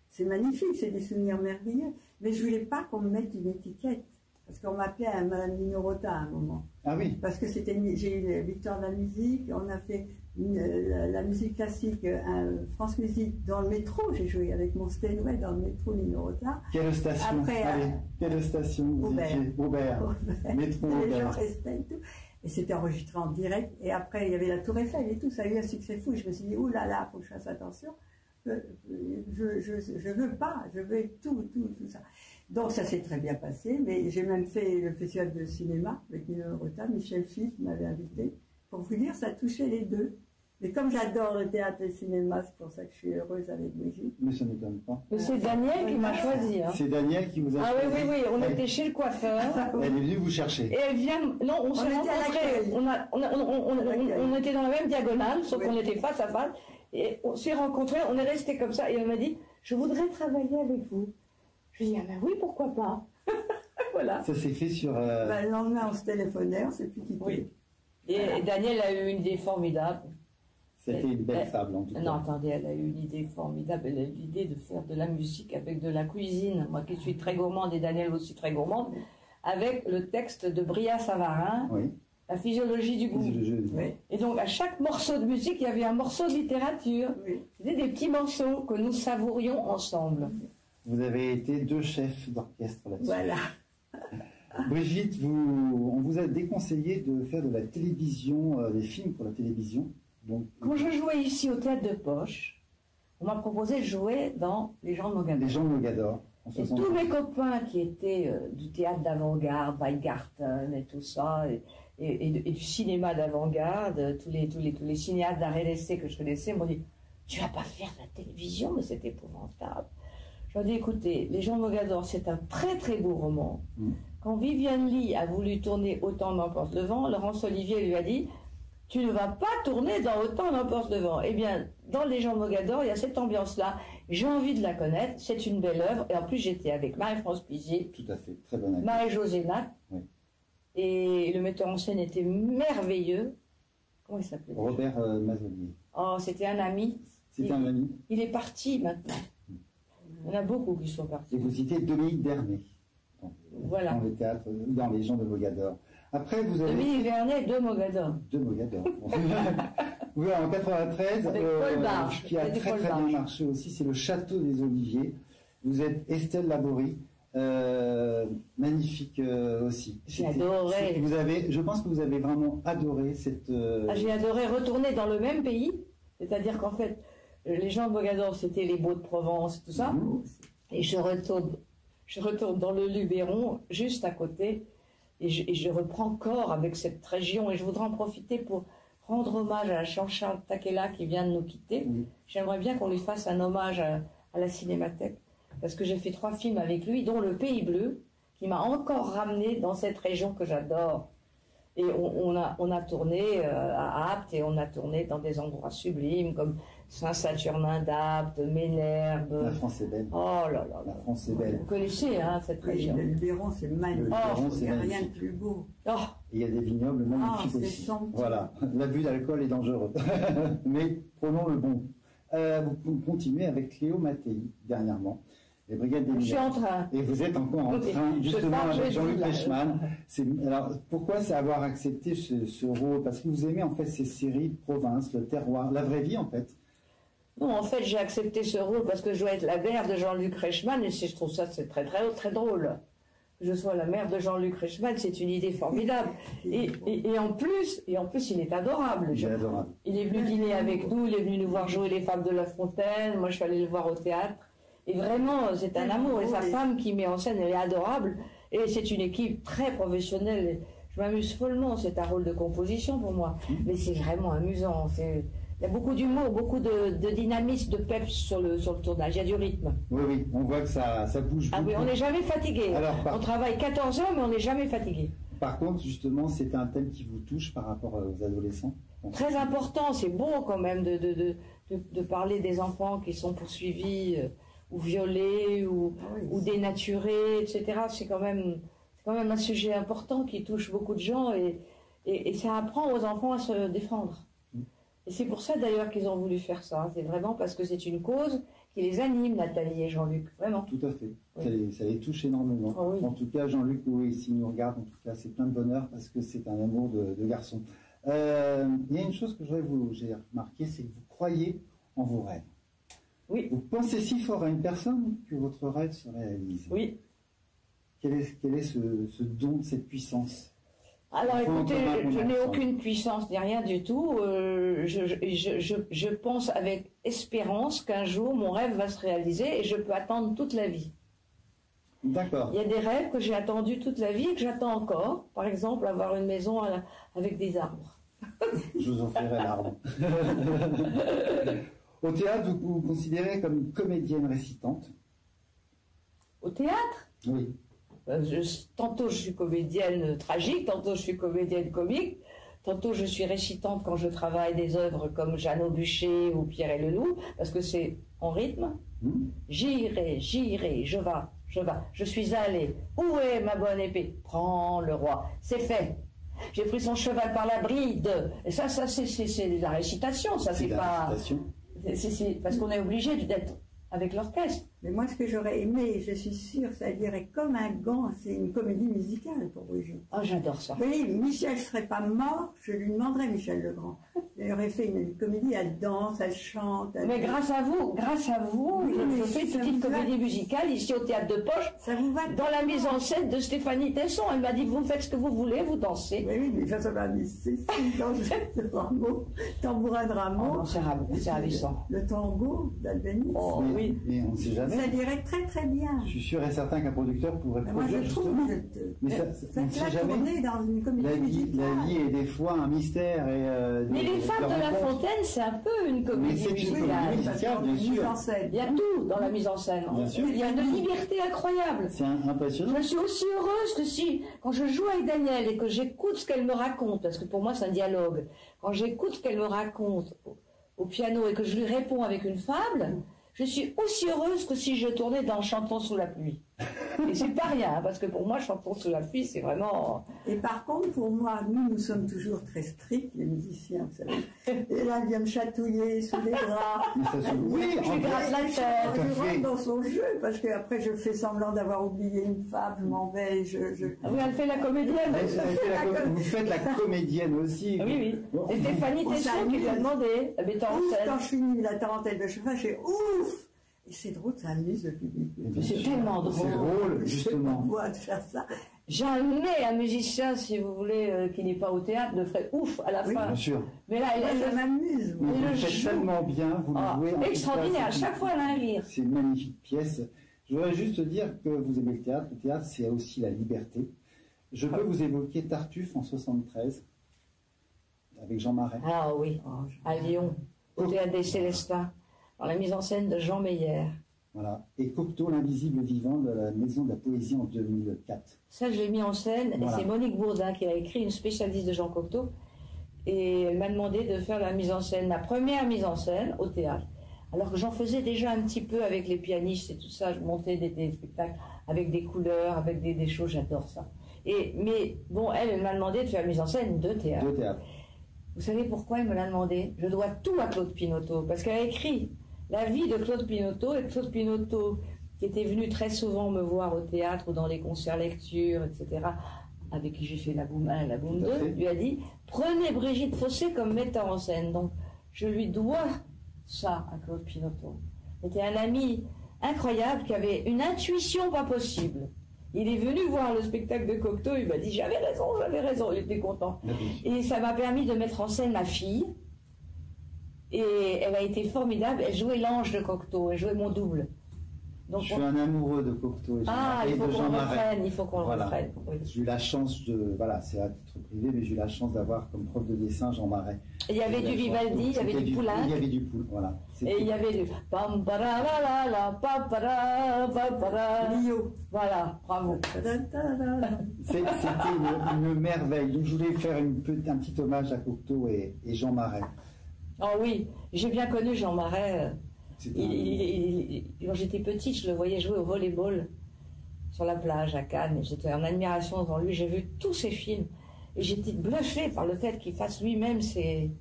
C'est magnifique, c'est des souvenirs merveilleux. Mais je ne voulais pas qu'on me mette une étiquette. Parce qu'on m'appelait à Madame Nino Rota à un moment. Ah oui. Parce que j'ai eu la victoire de la musique, on a fait la musique classique, France Musique dans le métro. J'ai joué avec mon Steinway dans le métro Nino Rota. Quelle station? Après, quelle station vous étiez? Aubert. Métro Aubert. Les gens restaient et tout. Et c'était enregistré en direct. Et après, il y avait la Tour Eiffel et tout. Ça a eu un succès fou. Je me suis dit, oh là là, il faut que je fasse attention. Je veux pas, je veux tout ça. Donc ça s'est très bien passé, mais j'ai même fait le festival de cinéma avec Nino Rota, Michel Fils m'avait invité. Pour vous dire, ça touchait les deux. Mais comme j'adore le théâtre et le cinéma, c'est pour ça que je suis heureuse avec Brigitte. Mais ça ne m'étonne pas. C'est Daniel qui m'a choisi. Hein. C'est Daniel qui vous a choisi. Ah oui, on était chez le coiffeur. Elle est venue vous chercher. Et elle vient... Non, on s'est rencontrés. On était dans la même diagonale, sauf qu'on était face à face. Et on s'est rencontrés, on est restés comme ça. Et elle m'a dit, je voudrais travailler avec vous. Je lui ai dit, ah ben oui, pourquoi pas. Voilà. Ça s'est fait sur... Le lendemain, on se téléphonait, on ne s'est plus quitté. Oui. Et Daniel a eu une idée formidable. C'était une belle fable, en tout cas. Non, attendez, elle a eu une idée formidable. Elle a eu l'idée de faire de la musique avec de la cuisine. Moi qui suis très gourmande et Daniel aussi très gourmande. Avec le texte de Brillat-Savarin. Oui. La physiologie du goût. Oui. Et donc, à chaque morceau de musique, il y avait un morceau de littérature. Oui. C'était des petits morceaux que nous savourions ensemble. Vous avez été 2 chefs d'orchestre là-dessus. Voilà. Brigitte, on vous a déconseillé de faire de la télévision, des films pour la télévision. Donc, quand je jouais ici au Théâtre de Poche, on m'a proposé de jouer dans Les gens de Mogador. Les gens de Mogador. Et tous mes copains qui étaient du théâtre d'avant-garde, Weingarten et tout ça, et du cinéma d'avant-garde, tous les cinéastes d'arrêt d'essai que je connaissais m'ont dit « Tu vas pas faire de la télévision, mais c'est épouvantable. » Je leur ai dit « Écoutez, Les gens de Mogador, c'est un très très beau roman. Quand Viviane Lee a voulu tourner Autant n'emporte le vent, Laurence Olivier lui a dit « Tu ne vas pas tourner dans Autant n'emporte le vent. » Eh bien, dans Les gens de Mogador, il y a cette ambiance-là. J'ai envie de la connaître, c'est une belle œuvre. Et en plus, j'étais avec Marie-France Pizier. Tout à fait, très bonne actrice. Marie-Josée Nac. Oui. Et le metteur en scène était merveilleux. Comment il s'appelait? Robert Mazolier. Oh, c'était un ami. C'était un ami. Il est parti maintenant. Il y en a beaucoup qui sont partis. Et vous citez Dominique Vernet. Voilà. Dans le théâtre, dans Les gens de Mogador. Après, vous avez... Dominique Vernet de Mogador. De Mogador. Oui, en 93, qui a très bien marché aussi, c'est Le Château des Oliviers. Vous êtes Estelle Laborie. Magnifique aussi. J'ai adoré. Je pense que vous avez vraiment adoré cette... J'ai adoré retourner dans le même pays. C'est-à-dire qu'en fait, Les gens de Mogador, c'était les Baux de Provence, tout ça. Et je retourne dans le Luberon, juste à côté. Et je reprends corps avec cette région. Et je voudrais en profiter pour rendre hommage à Jean-Charles Takela qui vient de nous quitter. J'aimerais bien qu'on lui fasse un hommage à la Cinémathèque. Parce que j'ai fait 3 films avec lui, dont Le Pays Bleu, qui m'a encore ramené dans cette région que j'adore. Et on a tourné à Apt, et on a tourné dans des endroits sublimes, comme Saint-Saturnin d'Apt, Ménherbe. La France est belle. Oh là là. La France est belle. Vous connaissez cette région. Le Luberon, c'est magnifique. Il n'y a rien de plus beau. Il y a des vignobles magnifiques aussi. Voilà. L'abus d'alcool est dangereux. Mais prenons le bon. Vous continuez avec Cléo Mattei, dernièrement. Les Brigades des Mineurs. Je suis en train. Et vous êtes encore en train, justement, avec Jean-Luc Reichmann. Alors, pourquoi c'est avoir accepté ce rôle? Parce que vous aimez, en fait, ces séries de province, le terroir, la vraie vie, en fait. Non, en fait, j'ai accepté ce rôle parce que je dois être la mère de Jean-Luc Reichmann, et je trouve ça c'est très, très, très drôle. Que je sois la mère de Jean-Luc Reichmann, c'est une idée formidable. Et en plus, il est adorable. Il est adorable. Il est venu dîner avec nous, il est venu nous voir jouer Les Femmes de La Fontaine. Moi, je suis allée le voir au théâtre. Et vraiment, c'est un amour. Et sa femme qui met en scène, elle est adorable. Et c'est une équipe très professionnelle. Je m'amuse follement. C'est un rôle de composition pour moi. Mais c'est vraiment amusant. Il y a beaucoup d'humour, beaucoup de dynamisme, de peps sur le tournage. Il y a du rythme. Oui, on voit que ça bouge beaucoup. Ah oui, on n'est jamais fatigué. On travaille 14 heures, mais on n'est jamais fatigué. Par contre, justement, c'est un thème qui vous touche par rapport aux adolescents? Très important, c'est beau quand même de parler des enfants qui sont poursuivis ou violés ou dénaturés, etc. C'est quand même un sujet important qui touche beaucoup de gens et ça apprend aux enfants à se défendre. Et c'est pour ça d'ailleurs qu'ils ont voulu faire ça. C'est vraiment parce que c'est une cause qui les anime, Nathalie et Jean-Luc, vraiment. Tout à fait. Oui. Ça les touche énormément. Oh, oui. En tout cas, Jean-Luc, oui, s'il nous regarde, en tout cas, c'est plein de bonheur parce que c'est un amour de garçon. Il y a une chose que j'ai remarqué, c'est que vous croyez en vos rêves. Oui. Vous pensez si fort à une personne que votre rêve se réalise. Oui. Quel est ce don, cette puissance? Alors écoutez, je n'ai aucune puissance ni rien du tout. Je pense avec espérance qu'un jour mon rêve va se réaliser et je peux attendre toute la vie. D'accord. Il y a des rêves que j'ai attendus toute la vie et que j'attends encore. Par exemple, avoir une maison avec des arbres. Je vous offrirai l'arbre. Au théâtre, vous vous considérez comme une comédienne récitante? Au théâtre? Oui. Tantôt je suis comédienne tragique, tantôt je suis comédienne comique, tantôt je suis récitante quand je travaille des œuvres comme Jeannot Bûcher ou Pierre et Leloup, parce que c'est en rythme. J'irai, je vais, je suis allé. Où est ma bonne épée? Prends le roi. C'est fait. J'ai pris son cheval par la bride. Et ça c'est la récitation. Ça c'est pas. C'est parce qu'on est obligé d'être avec l'orchestre. Mais moi, ce que j'aurais aimé, je suis sûre, ça dirait comme un gant, c'est une comédie musicale pour Brigitte. Ah, j'adore ça. Oui, Michel serait pas mort, je lui demanderais, Michel Legrand. Il aurait fait une comédie, elle danse, elle chante. Mais grâce à vous, oui, je fais une petite comédie musicale ici au Théâtre de Poche, ça vous va dans la mise en scène de Stéphanie Tesson. Elle m'a dit, vous faites ce que vous voulez, vous dansez. Oui, mais ça m'a mis tambourin de Rameau. Oh, c'est ravissant. Le tango d'Albany. Oh, oui. Mais on ne sait jamais. Ça dirait très très bien. Je suis sûr et certain qu'un producteur pourrait produire justement. Mais ça on ne sait jamais. Dans une comédie la vie est des fois un mystère. Mais les femmes de La Fontaine, c'est un peu une comédie musicale. Bien sûr. Il y a tout dans la mise en scène. Il y a une liberté incroyable. C'est impressionnant. Je suis aussi heureuse que si, quand je joue avec Daniel et que j'écoute ce qu'elle me raconte, parce que pour moi c'est un dialogue, quand j'écoute ce qu'elle me raconte au piano et que je lui réponds avec une fable, je suis aussi heureuse que si je tournais dans Chantons sous la pluie. Et c'est pas rien, parce que pour moi, Chantons sous la pluie, c'est vraiment... Et par contre, pour moi, nous sommes toujours très stricts, les musiciens, vous savez. Et là, elle vient me chatouiller sous les bras. Oui, je lui gratte la tête. Je rentre dans son jeu, parce qu'après, je fais semblant d'avoir oublié une fable, je m'en vais, Oui, elle fait la comédienne. Vous faites la comédienne aussi. Oui. Et Stéphanie Tesson qui lui a demandé, la mettant en scène. Quand je finis la tarentelle de cheval, je fais ouf. Et c'est drôle, ça amuse le public. C'est tellement drôle. C'est drôle, justement. De faire ça. Jamais un musicien, si vous voulez, qui n'est pas au théâtre, ne ferait ouf à la fin. Bien sûr. Mais là, ça m'amuse. Vous le faites tellement bien, vous le jouez. Extraordinaire, à chaque fois elle a un rire. C'est une magnifique pièce. Je voudrais juste dire que vous aimez le théâtre. Le théâtre, c'est aussi la liberté. Je peux vous évoquer Tartuffe en 73, avec Jean Marais. Ah oui, à Lyon, au théâtre des Célestins. Dans la mise en scène de Jean Meyer. Voilà. Et Cocteau, l'invisible vivant de la Maison de la Poésie en 2004. Ça, je l'ai mis en scène, voilà. Et c'est Monique Bourdin qui a écrit, une spécialiste de Jean Cocteau, et elle m'a demandé de faire la mise en scène, ma première mise en scène au théâtre. Alors que j'en faisais déjà un petit peu avec les pianistes et tout ça, je montais des spectacles avec des couleurs, avec des choses, j'adore ça. Mais bon, elle m'a demandé de faire la mise en scène de théâtre. De théâtre. Vous savez pourquoi elle me l'a demandé? Je dois tout à Claude Pinoteau, parce qu'elle a écrit la vie de Claude Pinoteau, et Claude Pinoteau, qui était venu très souvent me voir au théâtre ou dans les concerts lectures, etc., avec qui j'ai fait la Boum 1 et la Boum 2, lui a dit « Prenez Brigitte Fossé comme metteur en scène ». Donc, je lui dois ça à Claude Pinoteau. C'était un ami incroyable qui avait une intuition pas possible. Il est venu voir le spectacle de Cocteau, il m'a dit « J'avais raison », il était content. Et ça m'a permis de mettre en scène ma fille. Et elle a été formidable, elle jouait l'ange de Cocteau, elle jouait mon double. Donc je suis un amoureux de Cocteau et de Jean Marais. Il faut qu'on le reprenne. J'ai eu la chance de, voilà, c'est à titre privé, mais j'ai eu la chance d'avoir comme prof de dessin Jean Marais. Il y avait du Vivaldi, il y avait du Poulenc. Il y avait du Poulenc, voilà. Et il y avait du pam para la la la pam para pam para. Lio. Voilà, bravo. C'était une merveille. Donc, je voulais faire un petit hommage à Cocteau et Jean Marais. Oh oui, j'ai bien connu Jean Marais. Quand j'étais petite, je le voyais jouer au volleyball sur la plage à Cannes. J'étais en admiration devant lui. J'ai vu tous ses films. Et j'étais bluffée par le fait qu'il fasse lui-même ses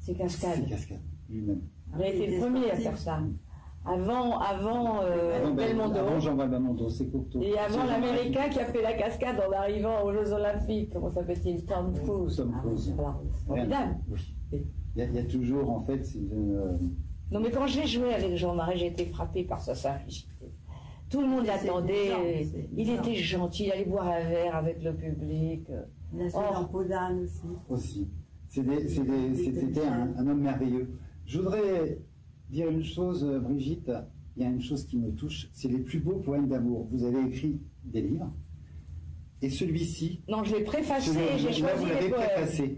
cascades. Ses cascades, lui-même. Il a été le premier à faire ça. Avant Belmondo. Avant Jean Belmondo, c'est Cocteau. Et avant l'Américain qui a fait la cascade en arrivant aux Jeux Olympiques. Comment s'appelle-t-il? Tom Cruise. Tom Cruise. Voilà. Formidable. Oui. Il y a toujours, en fait, Non, mais quand j'ai joué avec Jean Marais, j'ai été frappée par sa simplicité. Tout le monde l'attendait. Il était gentil, il allait boire un verre avec le public. Il a joué dans Podane aussi. C'était un homme merveilleux. Je voudrais dire une chose, Brigitte. Il y a une chose qui me touche, c'est les plus beaux poèmes d'amour. Vous avez écrit des livres, et celui-ci... Non, je l'ai préfacé, j'ai choisi les poèmes. Préfacé.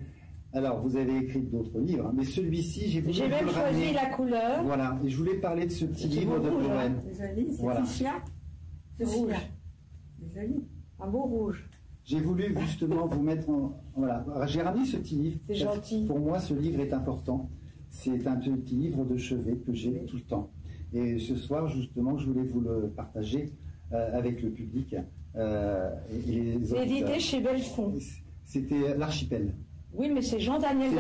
Alors, vous avez écrit d'autres livres, mais celui-ci, j'ai même choisi la couleur. Voilà, et je voulais parler de ce petit livre de poèmes. C'est joli, c'est voilà. C'est rouge. C'est joli. Un beau rouge. J'ai voulu justement vous mettre en... Voilà, j'ai ramené ce petit livre. C'est gentil. Pour moi, ce livre est important. C'est un petit livre de chevet que j'ai tout le temps. Et ce soir, justement, je voulais vous le partager avec le public. C'est édité chez Belfond. C'était l'Archipel. Oui, mais c'est Jean-Daniel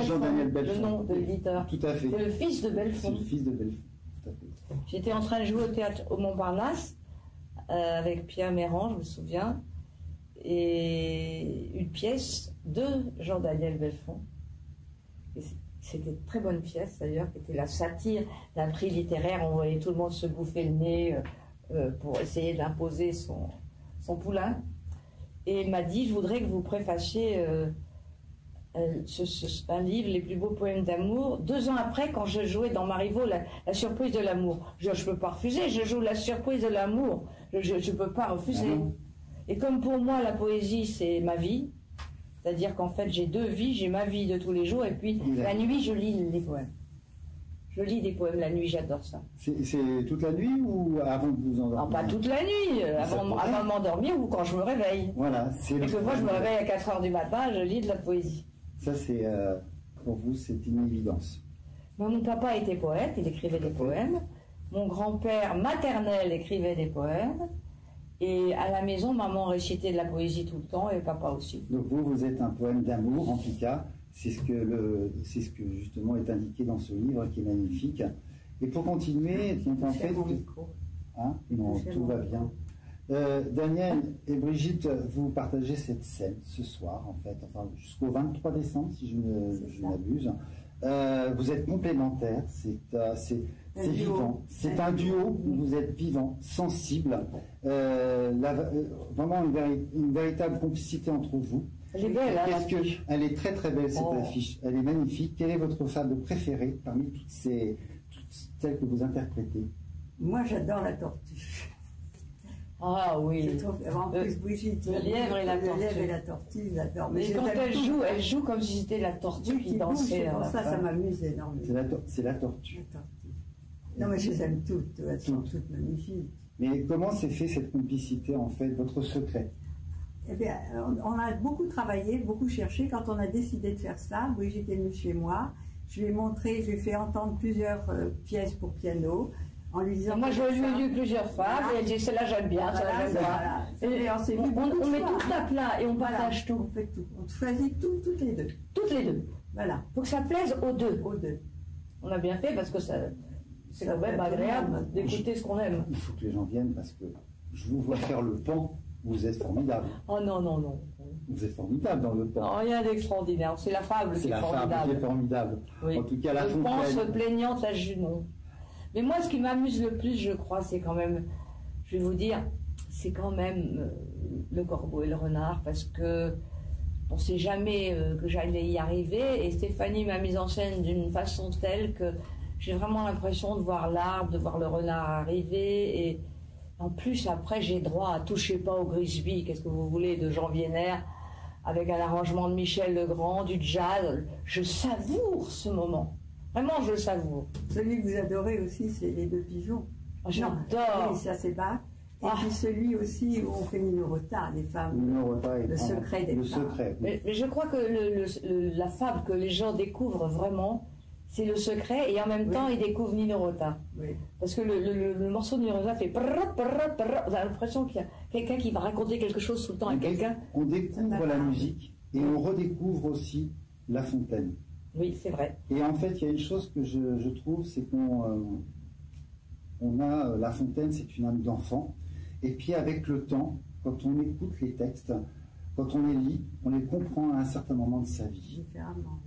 Belfond, le nom de l'éditeur. Tout à fait. C'est le fils de Belfond. C'est le fils de Belfond, tout à fait. J'étais en train de jouer au théâtre au Montparnasse avec Pierre Méran, je me souviens, et une pièce de Jean-Daniel Belfond. C'était une très bonne pièce d'ailleurs, qui était la satire d'un prix littéraire. On voyait tout le monde se bouffer le nez pour essayer d'imposer son poulain. Et il m'a dit, je voudrais que vous préfaciez un livre, Les plus beaux poèmes d'amour, 2 ans après, quand je jouais dans Marivaux, la surprise de l'amour. Je ne peux pas refuser, je joue la surprise de l'amour. Je ne peux pas refuser. Et comme pour moi, la poésie, c'est ma vie, c'est-à-dire qu'en fait, j'ai 2 vies, j'ai ma vie de tous les jours, et puis la nuit, je lis des poèmes. Je lis des poèmes la nuit, j'adore ça. C'est toute la nuit ou avant de vous endormir? Non, pas toute la nuit, avant de m'endormir ou quand je me réveille. Voilà. Quelquefois, je me réveille à 4 h du matin, je lis de la poésie. Ça, c'est pour vous, c'est une évidence. Mon papa était poète, il écrivait des poèmes. Mon grand-père maternel écrivait des poèmes. Et à la maison, maman récitait de la poésie tout le temps et papa aussi. Donc vous êtes un poème d'amour, en tout cas. C'est ce que justement est indiqué dans ce livre qui est magnifique. Et pour continuer, donc en fait... Hein, non, tout va bien. Daniel et Brigitte, vous partagez cette scène ce soir, en fait, enfin jusqu'au 23 décembre, si je ne m'abuse. Vous êtes complémentaires, c'est vivant, c'est un duo où vous êtes vivant, sensible, vraiment une véritable complicité entre vous. Elle est belle, hein, elle est très très belle cette affiche, elle est magnifique. Quelle est votre fable préférée parmi toutes celles que vous interprétez? Moi j'adore la tortue. Ah oui. En plus, Brigitte, le lièvre et la tortue. Le lièvre et la tortue, j'adore. Mais quand elle joue comme si c'était la tortue qui dansait. Pour ça m'amuse énormément. C'est la tortue. Non, mais je les aime toutes. Elles sont toutes magnifiques. Mais comment s'est fait cette complicité, en fait, votre secret? Eh bien, on a beaucoup travaillé, beaucoup cherché. Quand on a décidé de faire ça, Brigitte est venue chez moi. Je lui ai montré, je lui ai fait entendre plusieurs pièces pour piano. En lui disant moi, je lui ai lu plusieurs fois, et elle dit celle-là j'aime bien, celle-là j'aime bien. On met tout à plat et on partage tout. On fait tout. On choisit toutes les deux. Toutes les deux. Voilà. Faut que ça plaise aux deux. Aux deux. On a bien fait parce que c'est quand même agréable d'écouter ce qu'on aime. Il faut que les gens viennent parce que je vous vois faire le pan. Vous êtes formidable. Oh non, non, non. Vous êtes formidable dans le pan. Non, rien d'extraordinaire. C'est la fable qui est formidable. C'est la fable qui est formidable. Oui. En tout cas, la fontaine. Je pense plaignante à Junon. Mais moi, ce qui m'amuse le plus, je crois, c'est quand même, je vais vous dire, c'est quand même le corbeau et le renard, parce que on ne sait jamais que j'allais y arriver, et Stéphanie m'a mise en scène d'une façon telle que j'ai vraiment l'impression de voir l'arbre, de voir le renard arriver, et en plus, après, j'ai droit à Touchez pas au Grisby, qu'est-ce que vous voulez, de Jean Vienner, avec un arrangement de Michel Legrand, du jazz. Je savoure ce moment. Vraiment, je le savoure. Celui que vous adorez aussi, c'est Les Deux Pigeons. Oh, j'adore. Oui, ça c'est Bach. Et puis celui aussi où on fait Nino Rota, les femmes. Nino Rota, le secret des femmes. Secret. Mais je crois que la fable que les gens découvrent vraiment, c'est Le Secret, et en même temps, ils découvrent Nino Rota. Oui. Parce que le morceau de Nino Rota fait... On a l'impression qu'il y a quelqu'un qui va raconter quelque chose tout le temps à quelqu'un. On découvre la musique et on redécouvre aussi La Fontaine. Oui, c'est vrai. Et en fait, il y a une chose que je trouve, c'est qu'on a La Fontaine, c'est une âme d'enfant. Et puis avec le temps, quand on écoute les textes, quand on les lit, on les comprend à un certain moment de sa vie.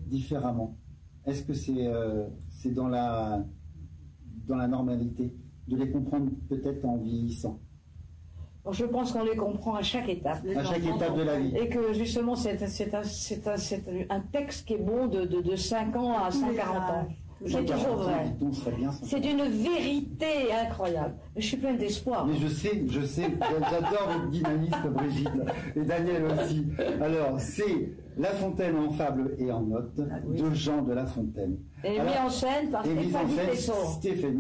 Différemment. Est-ce que c'est dans la normalité de les comprendre peut-être en vieillissant? Bon, je pense qu'on les comprend à chaque étape. À chaque étape de la vie. Et que justement, c'est un texte qui est bon de 5 ans à 140 ans. C'est toujours vrai. C'est d'une vérité incroyable. Mais je suis pleine d'espoir. Mais je sais, j'adore votre dynamisme, Brigitte, et Daniel aussi. Alors, c'est La Fontaine en fable et en notes de Jean de La Fontaine. Et mis en scène par Stéphanie Tesson.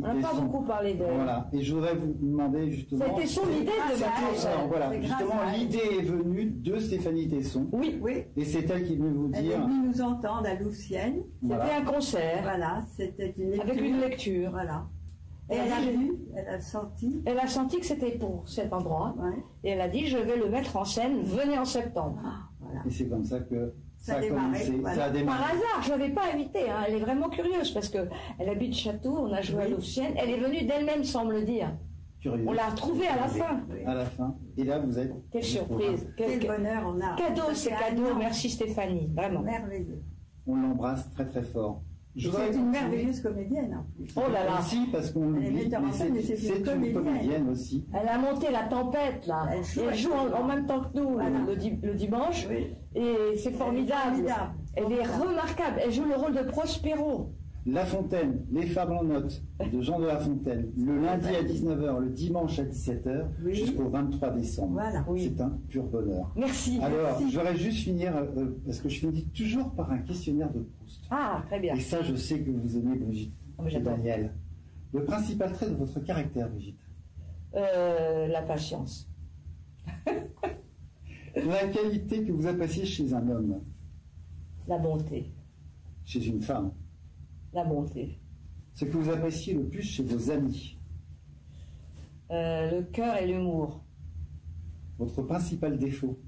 On n'a pas beaucoup parlé d'elle. Voilà. Et je voudrais vous demander justement... C'était son idée de mettre en scène. Voilà. Justement, l'idée est venue de Stéphanie Tesson. Oui, oui. Et c'est elle qui est venue vous dire... Elle est venue nous entendre à Louvciennes. C'était un concert. Voilà. C'était une lecture. Avec une lecture. Voilà. Et elle a vu, elle a senti. Elle a senti que c'était pour cet endroit. Ouais. Et elle a dit, je vais le mettre en scène, venez en septembre. Ah, voilà. Et c'est comme ça que... Ça a démarré. Voilà. Par hasard, je ne l'avais pas invitée. Hein. Elle est vraiment curieuse parce qu'elle habite Château, on a joué à Louvciennes. Elle est venue d'elle-même sans me le dire. Curieuse. On l'a retrouvée à la fin. À la fin. Et là, vous êtes... Quelle surprise. Quel bonheur on a. Cadeau, c'est cadeau. Merci Stéphanie. Vraiment. Merveilleux. On l'embrasse très très fort. C'est une merveilleuse comédienne en plus. Oh là là. Aussi parce qu'on l'oublie, c'est une comédienne aussi. Elle a monté La Tempête là. Elle joue en même temps que nous le dimanche. Oui. Et c'est formidable. Elle est remarquable. Elle joue le rôle de Prospero. La Fontaine, Les Fables en notes de Jean de La Fontaine, le lundi à 19h, le dimanche à 17h, jusqu'au 23 décembre. Voilà. C'est un pur bonheur. Merci. Alors, je voudrais juste finir, parce que je finis toujours par un questionnaire de Proust. Ah, très bien. Et ça, je sais que vous aimez, Brigitte et Daniel. Le principal trait de votre caractère, Brigitte? La patience. La qualité que vous appréciez chez un homme? La bonté. Chez une femme? La bonté. Ce que vous appréciez le plus chez vos amis? Le cœur et l'humour. Votre principal défaut?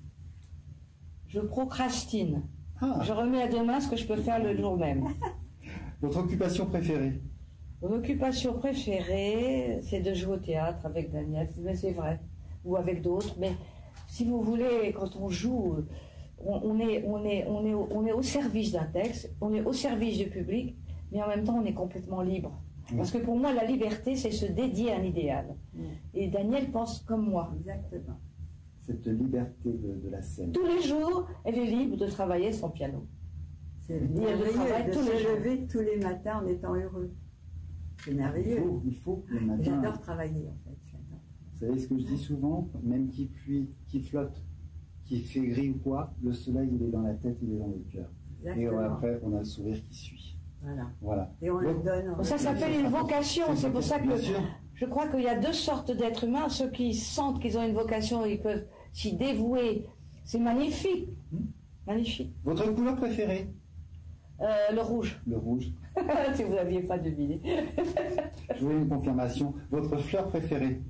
Je procrastine. Ah. Je remets à demain ce que je peux faire le jour même. Votre occupation préférée? Mon occupation préférée, c'est de jouer au théâtre avec Daniel, mais c'est vrai, ou avec d'autres. Mais si vous voulez, quand on joue, on est au service d'un texte, on est au service du public, mais en même temps, on est complètement libre. Parce que pour moi, la liberté, c'est se dédier à un idéal. Et Daniel pense comme moi. Exactement. Cette liberté de la scène. Tous les jours, elle est libre de travailler son piano. C'est merveilleux de se lever tous les matins en étant heureux. C'est merveilleux. Il faut le matin. J'adore travailler, en fait. Vous savez ce que je dis souvent, même qu'il pluie, qu'il flotte, qu'il fait gris ou quoi, le soleil, il est dans la tête, il est dans le cœur. Exactement. Et après, on a le sourire qui suit. Voilà. Et on le donne. Ça s'appelle une vocation. C'est pour ça que je crois qu'il y a deux sortes d'êtres humains. Ceux qui sentent qu'ils ont une vocation, ils peuvent s'y dévouer. C'est magnifique. Magnifique. Votre couleur préférée? Le rouge. Le rouge. Si vous n'aviez pas deviné. Je voulais une confirmation. Votre fleur préférée?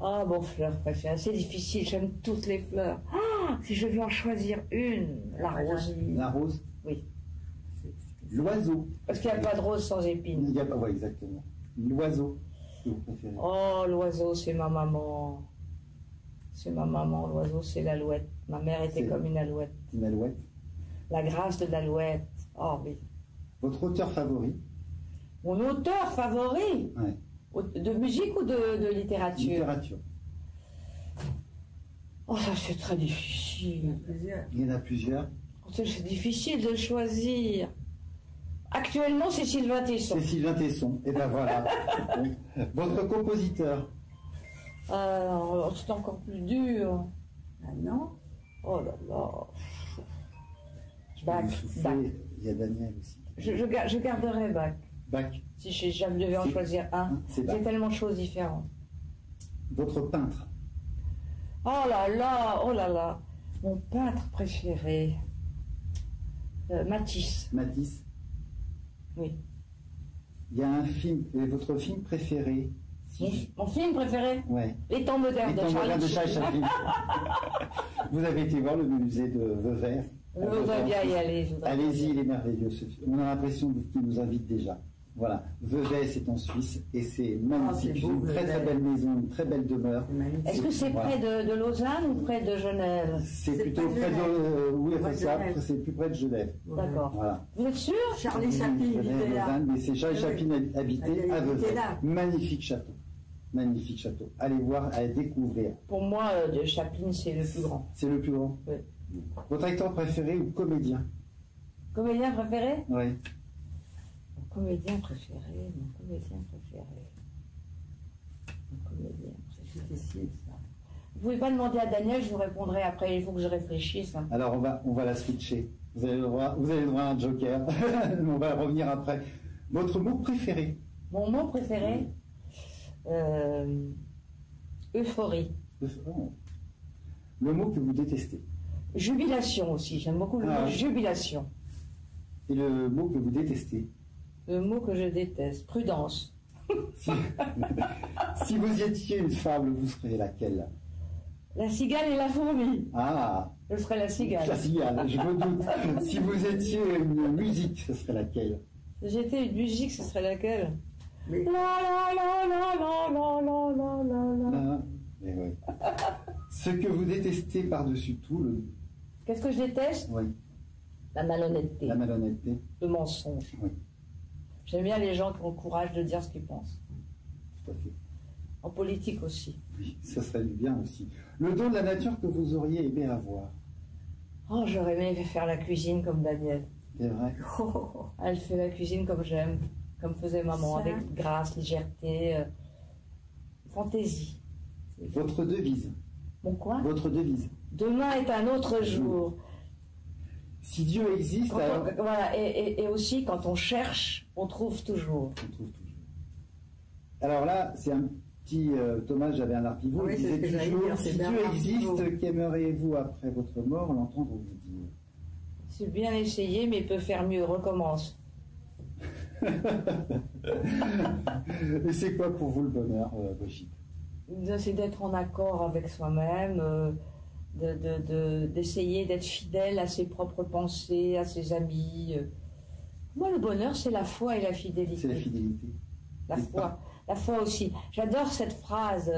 Ah, mon fleur préférée. C'est difficile. J'aime toutes les fleurs. Ah, si je veux en choisir une, la rose. La rose? Oui. L'oiseau. Parce qu'il n'y a pas de rose sans épines. Il n'y a pas, oui, exactement. L'oiseau que vous préférez? Oh, l'oiseau, c'est ma maman. C'est ma maman, l'oiseau, c'est l'alouette. Ma mère était comme une alouette. Une alouette? La grâce de l'alouette. Oh, oui. Votre auteur favori? Mon auteur favori? Ouais. De musique ou de littérature? Littérature. Oh, ça, c'est très difficile. Il y en a plusieurs. C'est difficile de choisir. Actuellement, c'est Sylvain Tesson. C'est Sylvain Tesson. Et ben voilà. Votre compositeur? C'est encore plus dur. Ah non? Oh là là. Bach. Il y a Daniel aussi. Je garderai Bach. Bach. Si je devais en choisir un, c'est tellement de choses différentes. Votre peintre? Oh là là, mon peintre préféré, Matisse. Matisse? Oui. Il y a un film, votre film préféré? Mon film préféré? Ouais. Les temps modernes de Charles Chaplin. Vous avez été voir le musée de Vevey? Je voudrais bien y aller. Allez-y, il est merveilleux ce film. On a l'impression qu'il nous invite déjà. Voilà, Vevey, c'est en Suisse et c'est magnifique. C'est une très très belle maison, une très belle demeure. Est-ce que c'est près de Lausanne ou près de Genève? C'est plutôt près de... Oui, c'est plus près de Genève. D'accord. Voilà. Vous êtes sûr? Charlie Chaplin habitait là. Mais c'est Charlie Chaplin habitait à Vevey. Magnifique château. Magnifique château. Allez voir, allez découvrir. Pour moi, Chaplin, c'est le plus grand. C'est le plus grand? Oui. Votre acteur préféré ou comédien? Comédien préféré? Oui. Mon comédien préféré. C'est difficile, ça. Vous pouvez pas demander à Daniel, je vous répondrai après, il faut que je réfléchisse. Hein. Alors on va la switcher. Vous avez le droit à un joker. On va revenir après. Votre mot préféré? Mon mot préféré? Euphorie. Le mot que vous détestez? Jubilation aussi, j'aime beaucoup le mot jubilation. Et le mot que vous détestez? Le mot que je déteste, prudence. Si vous étiez une fable, vous seriez laquelle? La cigale et la fourmi. Ah. Je serais la cigale. La cigale, je me doute. Si vous étiez une musique, ce serait laquelle? Si j'étais une musique, ce serait laquelle? Mais... Mais oui. Ce que vous détestez par-dessus tout, Qu'est-ce que je déteste? Oui. La malhonnêteté. La malhonnêteté. Le mensonge. Oui. J'aime bien les gens qui ont le courage de dire ce qu'ils pensent. Tout à fait. En politique aussi. Oui, ça serait du bien aussi. Le don de la nature que vous auriez aimé avoir? Oh, j'aurais aimé faire la cuisine comme Daniel. C'est vrai. Oh, elle fait la cuisine comme j'aime, comme faisait maman, avec grâce, légèreté, fantaisie. Votre devise? Mon quoi? Votre devise? Demain est un autre jour. Si Dieu existe, alors... Voilà, et aussi, quand on cherche, on trouve toujours. On trouve toujours. Alors là, c'est un petit... Thomas, j'avais un arpivot, oui, il disait toujours, si Dieu existe, qu'aimeriez-vous après votre mort l'entendre vous dire? C'est bien essayé, mais il peut faire mieux, recommence. Et c'est quoi pour vous le bonheur, Brigitte? C'est d'être en accord avec soi-même, d'essayer d'être fidèle à ses propres pensées, à ses amis. Moi, le bonheur, c'est la foi et la fidélité. C'est la fidélité. La foi aussi. J'adore cette phrase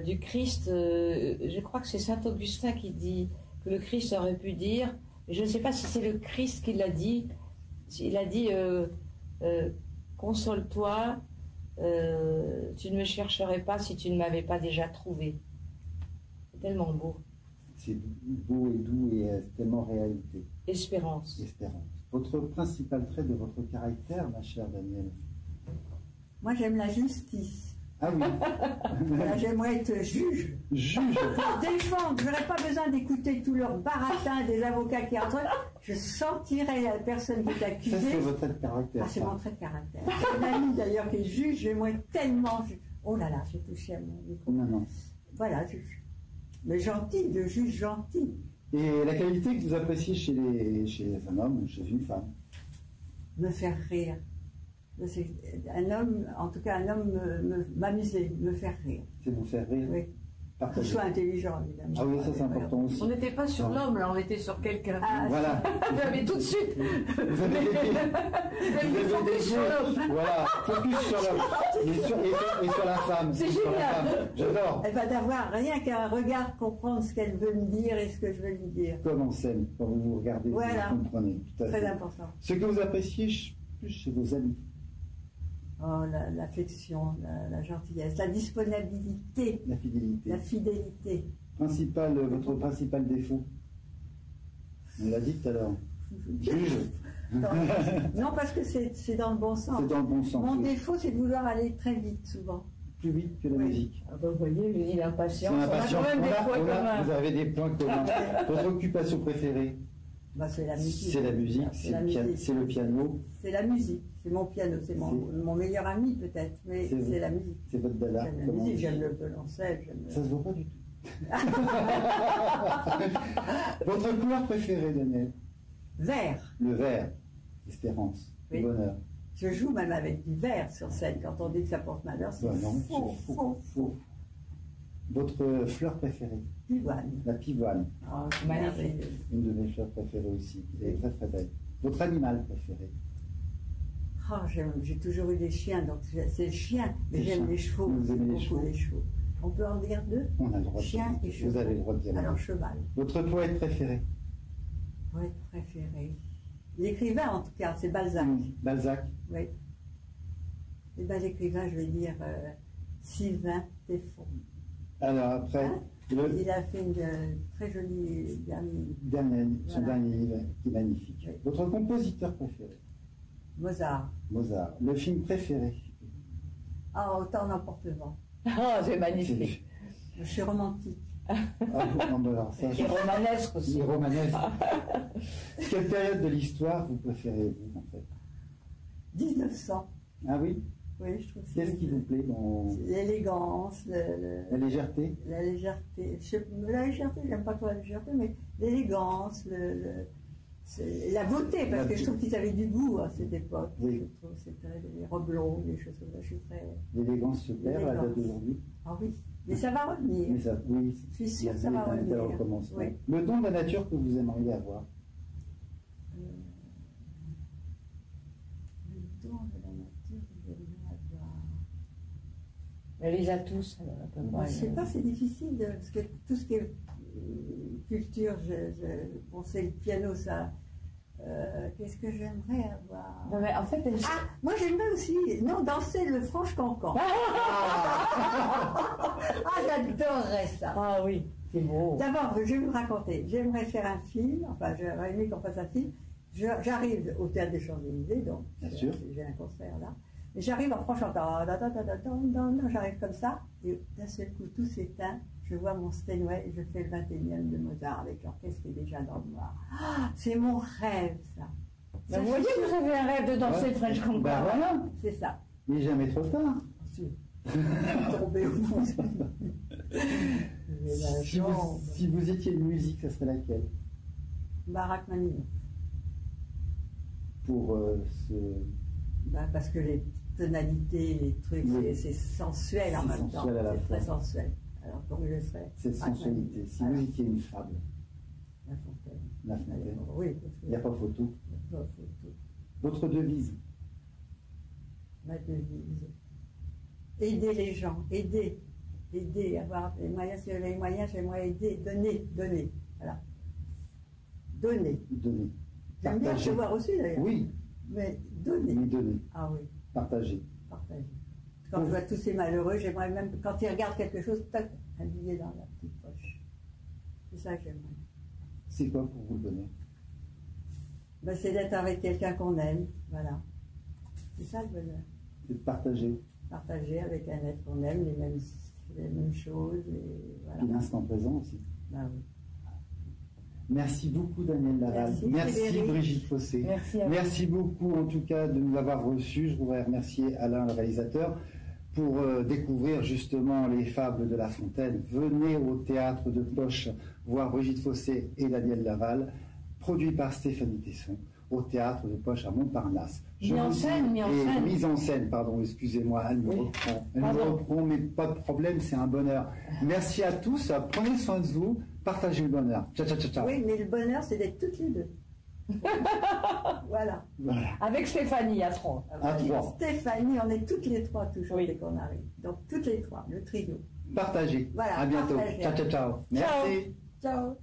du Christ. Je crois que c'est Saint Augustin qui dit que le Christ aurait pu dire, je ne sais pas si c'est le Christ qui l'a dit, il a dit console-toi, tu ne me chercherais pas si tu ne m'avais pas déjà trouvé. C'est tellement beau. C'est beau et doux et tellement réalité. Espérance. Espérance. Votre principal trait de votre caractère, ma chère Danielle? Moi, j'aime la justice. Ah oui. Voilà, j'aimerais être juge. Juge. Pour défendre, je n'aurais pas besoin d'écouter tout leur baratin des avocats qui entrent. Je sortirais la personne qui est accusée. Ça, c'est votre trait de caractère. Ah, c'est mon trait de caractère. J'ai une amie d'ailleurs qui est juge, j'aimerais tellement. Oh là là, j'ai touché à mon micro. Non. Voilà, juge. Mais gentil, de juge gentil. Et la qualité que vous appréciez chez un homme, chez une femme? Me faire rire. Un homme, en tout cas un homme, m'amuser, me faire rire. C'est vous faire rire? Oui. Qu'il soit intelligent, évidemment. Ah oui, ça c'est important aussi. On n'était pas sur l'homme, là, on était sur quelqu'un. Ah, voilà. Mais tout de suite. Vous avez des sur l'homme. Voilà, focus sur l'homme. Et sur la femme. C'est génial. J'adore. Elle va d'avoir rien qu'un regard comprendre ce qu'elle veut me dire et ce que je veux lui dire. Comme en scène, quand vous vous regardez, voilà. vous comprenez. Tout à fait. Très important. Ce que vous appréciez plus chez vos amis? Oh, l'affection, la gentillesse, la disponibilité. La fidélité. La fidélité. Votre principal défaut? On l'a dit tout à l'heure. Juge. Non, parce que c'est dans le bon sens. C'est dans le bon sens. Mon défaut, c'est de vouloir aller très vite, souvent. Plus vite que la musique. Ah bah, vous voyez, lui, l'impatience. Vous avez des points communs. Votre occupation préférée? Bah, c'est la musique. C'est la musique, c'est le piano. C'est la musique, c'est mon piano, c'est mon meilleur ami peut-être, mais c'est la musique. C'est votre dada. J'aime la musique, j'aime le violoncelle. Ça se voit pas du tout. Votre couleur préférée, Daniel? Vert. Le vert. Espérance. Oui. Bonheur. Je joue même avec du vert sur scène. Quand on dit que ça porte malheur, c'est faux. Votre fleur préférée? Pivoine. La pivoine. Oh, magnifique. Une de mes fleurs préférées aussi. Elle est très très belle. Votre animal préféré? Oh, j'ai toujours eu des chiens, donc c'est le chien. Mais j'aime les chevaux. Vous aimez les chevaux? On peut en dire deux? On a le droit. Chien et cheval. Vous avez le droit de dire. Alors cheval. Votre poète préféré? Poète préféré. L'écrivain en tout cas, c'est Balzac. Balzac. Oui. Et bien l'écrivain, je vais dire Sylvain Tesson. Alors après, hein? Il a fait une très jolie son dernier livre qui est magnifique. Oui. Votre compositeur préféré? Mozart. Mozart. Le film préféré? Ah, Autant n'emporte vent. Oh, c'est magnifique. Je suis romantique. Et romanesque aussi. Et romanesque. Quelle période de l'histoire vous préférez, vous, en fait? 1900. Ah oui? Oui, je trouve que qu'est-ce qui vous plaît dans... L'élégance, la légèreté? La légèreté. La légèreté, j'aime pas trop la légèreté, mais l'élégance, la beauté, parce que je trouve qu'ils avaient du goût à cette époque. Oui. Je trouve que c'était les robes longues, les choses comme ça. Je suis très... L'élégance se perd à la date d'aujourd'hui? Ah oui, mais ça va revenir. Mais ça, oui. Je suis sûre que ça va revenir. Oui. Le don de la nature que vous aimeriez avoir? Le don de la nature que j'aimerais avoir... Elle les a tous. Je ne sais pas, c'est difficile, parce que tout ce qui est culture, bon, c'est le piano, ça. Qu'est-ce que j'aimerais avoir? Non, mais en fait, moi j'aimerais aussi, danser le franche cancan. J'adorerais ça. Ah oui, c'est beau. D'abord, je vais vous raconter, j'aimerais faire un film, enfin j'aurais aimé qu'on fasse un film. J'arrive au Théâtre des Champs-Élysées, donc j'ai un concert là. Et j'arrive en franche cancan, j'arrive comme ça, et d'un seul coup tout s'éteint. Je vois mon Steinway et je fais le 21e de Mozart avec l'orchestre qui est déjà dans le noir. C'est mon rêve, ça. Vous voyez, vous avez un rêve de danser le French Cancan. Ben voilà. C'est ça. Mais jamais trop tard. Tombé au fond. Si vous étiez une musique, ça serait laquelle? Rachmaninoff. Pour parce que les tonalités, les trucs, c'est sensuel en même temps. C'est très sensuel. Alors, donc je serais. Cette sensualité. Si vous étiez une fable? La Fontaine. La Fontaine. Oui. Il n'y a pas photo. Il n'y a pas photo. Votre devise? Ma devise. Aider les gens. Aider. Avoir les moyens. Si j'avais les moyens, j'aimerais aider. Donner. Voilà. Donner. J'aime bien recevoir aussi d'ailleurs. Oui. Mais donner. Ah oui. Partager. Quand je vois tous ces malheureux, j'aimerais même, quand ils regardent quelque chose, tac, un billet dans la petite poche. C'est ça que j'aimerais. C'est quoi pour vous le bonheur? C'est d'être avec quelqu'un qu'on aime, voilà. C'est ça le bonheur. C'est de partager. Partager avec un être qu'on aime, les mêmes choses. Et l'instant présent aussi. Oui. Merci beaucoup Daniel Laval. Merci Brigitte Fossé. Merci beaucoup en tout cas de nous avoir reçus. Je voudrais remercier Alain le réalisateur pour découvrir justement les fables de La Fontaine. Venez au théâtre de Poche voir Brigitte Fossé et Daniel Laval, produit par Stéphanie Tesson, au théâtre de Poche à Montparnasse. Mise en scène, pardon, excusez-moi, elle me reprend, mais pas de problème, c'est un bonheur. Merci à tous, prenez soin de vous, partagez le bonheur. Ciao. Oui, mais le bonheur, c'est d'être toutes les deux. Voilà. Avec Stéphanie, à trois. Stéphanie, on est toutes les trois toujours dès qu'on arrive. Donc toutes les trois, le trio. Partagez. Voilà, à bientôt. Ciao. Merci. Ciao.